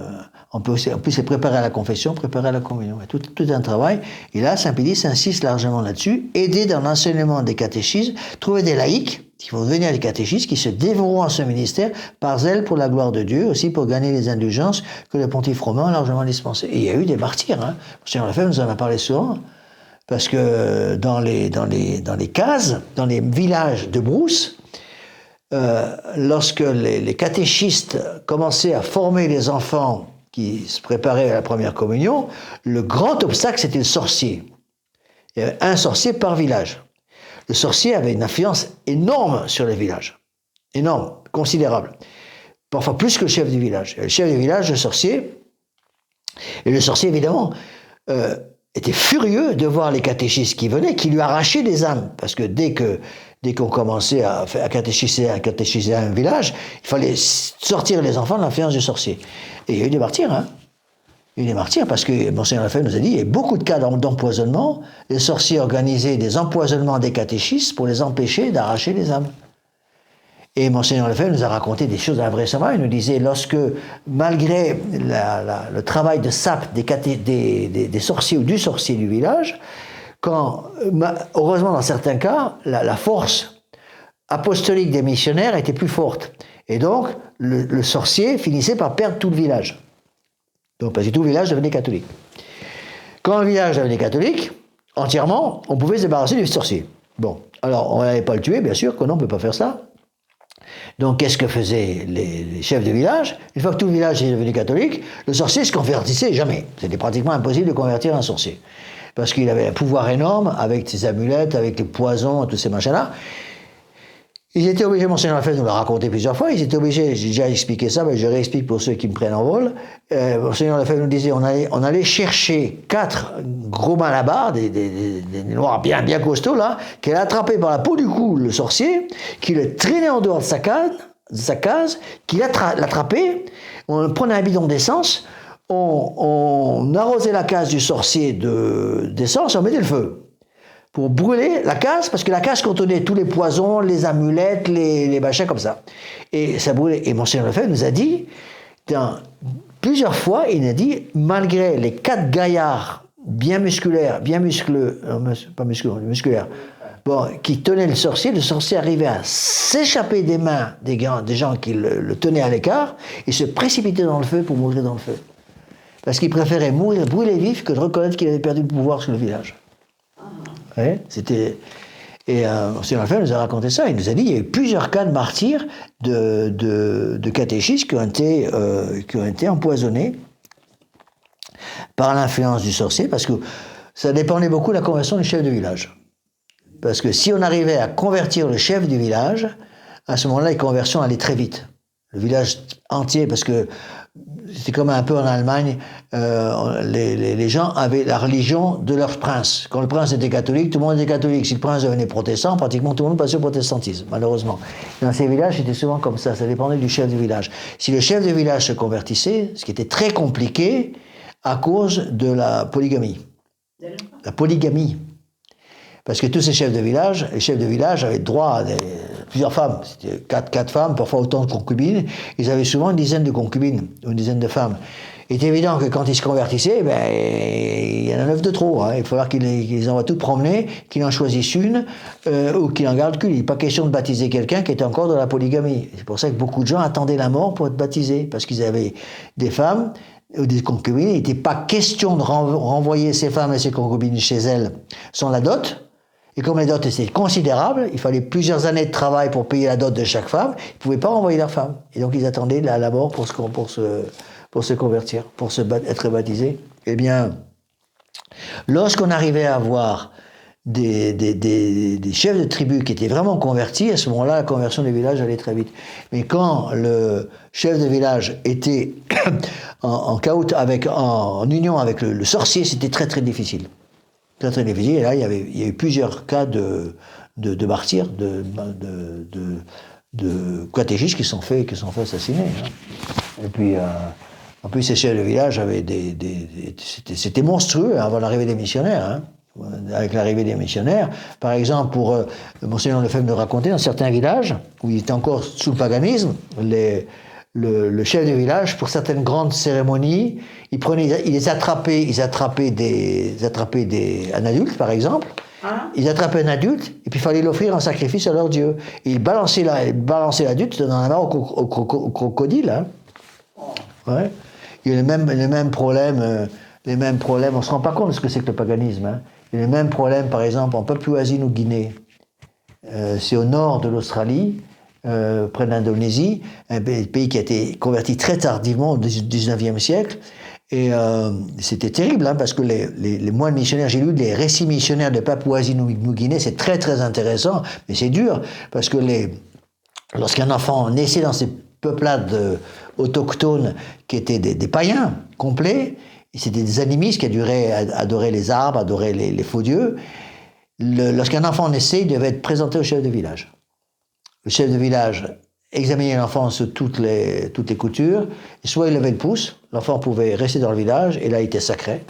On peut les préparer à la confession, préparer à la communion. Tout un travail. Et là, Saint-Pédis insiste largement là-dessus. Aider dans l'enseignement des catéchismes, trouver des laïcs qui vont devenir des catéchistes, qui se dévoueront à ce ministère par zèle pour la gloire de Dieu, aussi pour gagner les indulgences que le pontife romain a largement dispensées. Et il y a eu des martyrs. Monseigneur Lefebvre nous en a parlé souvent. Parce que dans les cases, dans les villages de brousse, lorsque les catéchistes commençaient à former les enfants qui se préparaient à la première communion, le grand obstacle, c'était le sorcier. Il y avait un sorcier par village. Le sorcier avait une influence énorme sur les villages. Énorme, considérable. Parfois plus que le chef du village. Le chef du village, le sorcier, et le sorcier, évidemment, était furieux de voir les catéchistes qui venaient, qui lui arrachaient des âmes. Parce que dès qu'on commençait à catéchiser un village, il fallait sortir les enfants de l'influence du sorcier. Et il y a eu des martyrs, Il y a eu des martyrs parce que Monseigneur Lefebvre nous a dit il y a beaucoup de cas d'empoisonnement. Les sorciers organisaient des empoisonnements des catéchistes pour les empêcher d'arracher les âmes. Et Monseigneur Lefebvre nous a raconté des choses invraisemblables. Il nous disait, lorsque, malgré le travail de sape des sorciers ou du sorcier du village, heureusement dans certains cas, la force apostolique des missionnaires était plus forte. Et donc, le sorcier finissait par perdre tout le village. Donc, parce que tout le village devenait catholique. Quand le village devenait catholique, entièrement, on pouvait se débarrasser du sorcier. Bon, alors, on n'allait pas le tuer, bien sûr, que non, on ne peut pas faire ça. Donc, qu'est-ce que faisaient les chefs de village? Une fois que tout le village est devenu catholique, le sorcier se convertissait jamais. C'était pratiquement impossible de convertir un sorcier. Parce qu'il avait un pouvoir énorme, avec ses amulettes, avec les poisons, tous ces machins-là. Ils étaient obligés, Monseigneur Lefebvre nous l'a raconté plusieurs fois, ils étaient obligés, j'ai déjà expliqué ça, mais je réexplique pour ceux qui me prennent en vol. Monseigneur Lefebvre nous disait, on allait chercher 4 gros malabars, des noirs bien costauds, là, qui allaient attraper par la peau du cou le sorcier, qui le traînait en dehors de sa case, qui l'attrapait, on prenait un bidon d'essence, on arrosait la case du sorcier d'essence et on mettait le feu. Pour brûler la case, parce que la case contenait tous les poisons, les amulettes, les machins comme ça. Et ça brûlait. Et Monseigneur Lefebvre nous a dit, plusieurs fois, il nous a dit, malgré les 4 gaillards bien musculaires, musculaires, bon, qui tenaient le sorcier arrivait à s'échapper des mains des gens qui le tenaient à l'écart et se précipiter dans le feu pour mourir dans le feu. Parce qu'il préférait mourir brûlé vif que de reconnaître qu'il avait perdu le pouvoir sur le village. Ouais, c'était... Et Monseigneur Lefebvre nous a raconté ça. Il nous a dit qu'il y a eu plusieurs cas de martyrs de catéchistes qui ont été empoisonnés par l'influence du sorcier, parce que ça dépendait beaucoup de la conversion du chef de village. Parce que si on arrivait à convertir le chef du village, à ce moment-là, les conversions allaient très vite. Le village entier, parce que c'était comme un peu en Allemagne, les gens avaient la religion de leur prince. Quand le prince était catholique, tout le monde était catholique. Si le prince devenait protestant, pratiquement tout le monde passait au protestantisme, malheureusement. Dans ces villages, c'était souvent comme ça dépendait du chef du village. Si le chef du village se convertissait, ce qui était très compliqué à cause de la polygamie. La polygamie. Parce que tous ces chefs de village, les chefs de village avaient droit à plusieurs femmes, c'était quatre femmes, parfois autant de concubines. Ils avaient souvent une dizaine de concubines, ou une dizaine de femmes. Il est évident que quand ils se convertissaient, ben, il y en a 9 de trop. Hein. Il va falloir qu'ils les envoient toutes promener, qu'ils en choisissent une, ou qu'ils en gardent qu'une. Il n'est pas question de baptiser quelqu'un qui était encore dans la polygamie. C'est pour ça que beaucoup de gens attendaient la mort pour être baptisés, parce qu'ils avaient des femmes ou des concubines. Il n'était pas question de renvoyer ces femmes et ces concubines chez elles sans la dot. Et comme les dots étaient considérables, il fallait plusieurs années de travail pour payer la dot de chaque femme. Ils ne pouvaient pas renvoyer leur femme. Et donc ils attendaient la mort pour se convertir, pour être baptisé. Eh bien, lorsqu'on arrivait à avoir des chefs de tribus qui étaient vraiment convertis, à ce moment-là, la conversion des villages allait très vite. Mais quand le chef de village était en union avec le sorcier, c'était très très difficile. Très très difficile. Et là, il y a eu plusieurs cas de martyrs, de catéchistes qui sont fait assassiner. Hein. Et puis, en plus, ces chefs de village avaient c'était monstrueux avant l'arrivée des missionnaires. Hein. Avec l'arrivée des missionnaires, par exemple, pour Monseigneur Lefebvre nous raconter, dans certains villages où il était encore sous le paganisme, le chef de village, pour certaines grandes cérémonies, ils attrapaient un adulte, par exemple. Hein? Ils attrapaient un adulte, et puis il fallait l'offrir en sacrifice à leur Dieu. Et ils balançaient l'adulte dans la mort au crocodile. Hein. Ouais. Il y a les mêmes problèmes, on ne se rend pas compte de ce que c'est que le paganisme. Hein. Il y a les mêmes problèmes, par exemple, en Papouasie-Nouvelle-Guinée. C'est au nord de l'Australie, près de l'Indonésie, un pays qui a été converti très tardivement au XIXe siècle. Et c'était terrible, hein, parce que les moines missionnaires, j'ai lu les récits missionnaires de Papouasie-Nouvelle-Guinée, c'est très très intéressant, mais c'est dur, parce que lorsqu'un enfant naissait dans ces peuplades autochtones qui étaient des païens complets, c'était des animistes qui adoraient les arbres, adoraient les faux dieux. Lorsqu'un enfant naissait, il devait être présenté au chef de village. Le chef de village examinait l'enfant sous toutes les coutures, et soit il levait le pouce, l'enfant pouvait rester dans le village, et là il était sacré,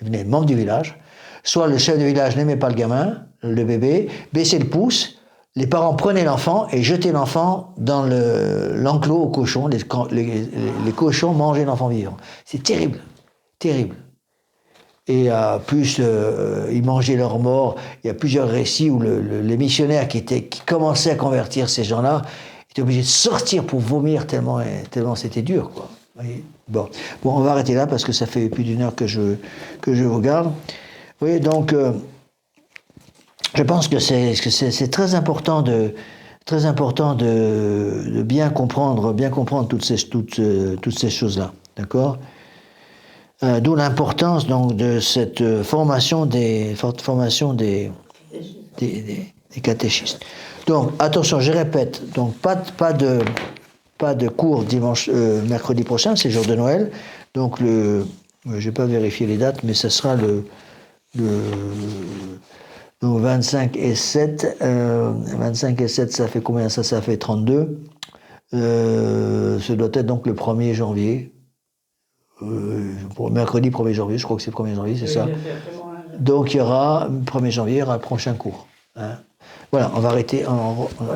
il venait membre du village, soit le chef de village n'aimait pas le gamin, le bébé, baissait le pouce, les parents prenaient l'enfant et jetaient l'enfant dans l'enclos aux cochons, les cochons mangeaient l'enfant vivant. C'est terrible. Terrible. Et plus ils mangeaient leurs morts. Il y a plusieurs récits où les missionnaires qui commençaient à convertir ces gens-là étaient obligés de sortir pour vomir tellement c'était dur, quoi. Bon, on va arrêter là parce que ça fait plus d'une heure que je vous garde. Oui, donc je pense que c'est très important de bien comprendre toutes ces choses-là, d'accord. D'où l'importance donc de cette formation des catéchistes. Donc attention, je répète, donc pas de cours mercredi prochain, c'est jour de Noël. Donc je vais pas vérifier les dates, mais ça sera le 25 et 7. 25 et 7, ça fait combien? Ça fait 32. Ce doit être donc le 1er janvier. Pour mercredi 1er janvier, je crois que c'est 1er janvier, c'est ça. Donc il y aura, 1er janvier, il y aura le prochain cours. Hein. Voilà, on va arrêter.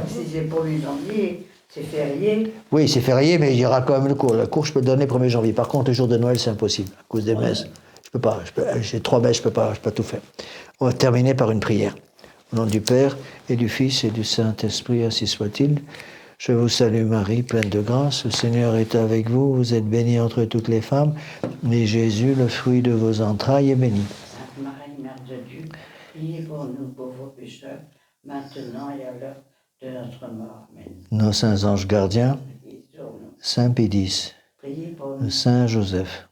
Si c'est 1er janvier, c'est férié. Oui, c'est férié, mais il y aura quand même le cours. Le cours, je peux le donner 1er janvier. Par contre, le jour de Noël, c'est impossible, à cause des messes. Je peux pas, j'ai 3 messes, je peux pas tout faire. On va terminer par une prière. Au nom du Père, et du Fils, et du Saint-Esprit, ainsi soit-il. Je vous salue Marie, pleine de grâce, le Seigneur est avec vous, vous êtes bénie entre toutes les femmes, et Jésus, le fruit de vos entrailles, est béni. Sainte Marie, Mère de Dieu, priez pour nous pauvres pécheurs, maintenant et à l'heure de notre mort. Amen. Nos saints anges gardiens, Saint Pédis, Saint Joseph,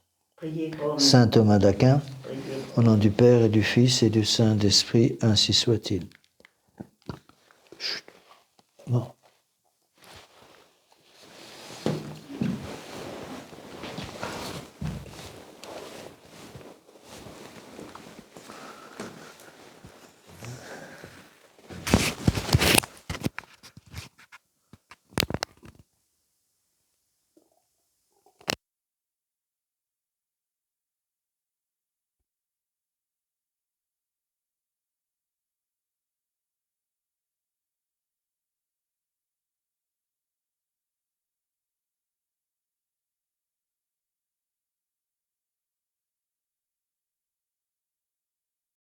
Saint Thomas d'Aquin, au nom du Père et du Fils et du Saint-Esprit, ainsi soit-il. Chut. Bon.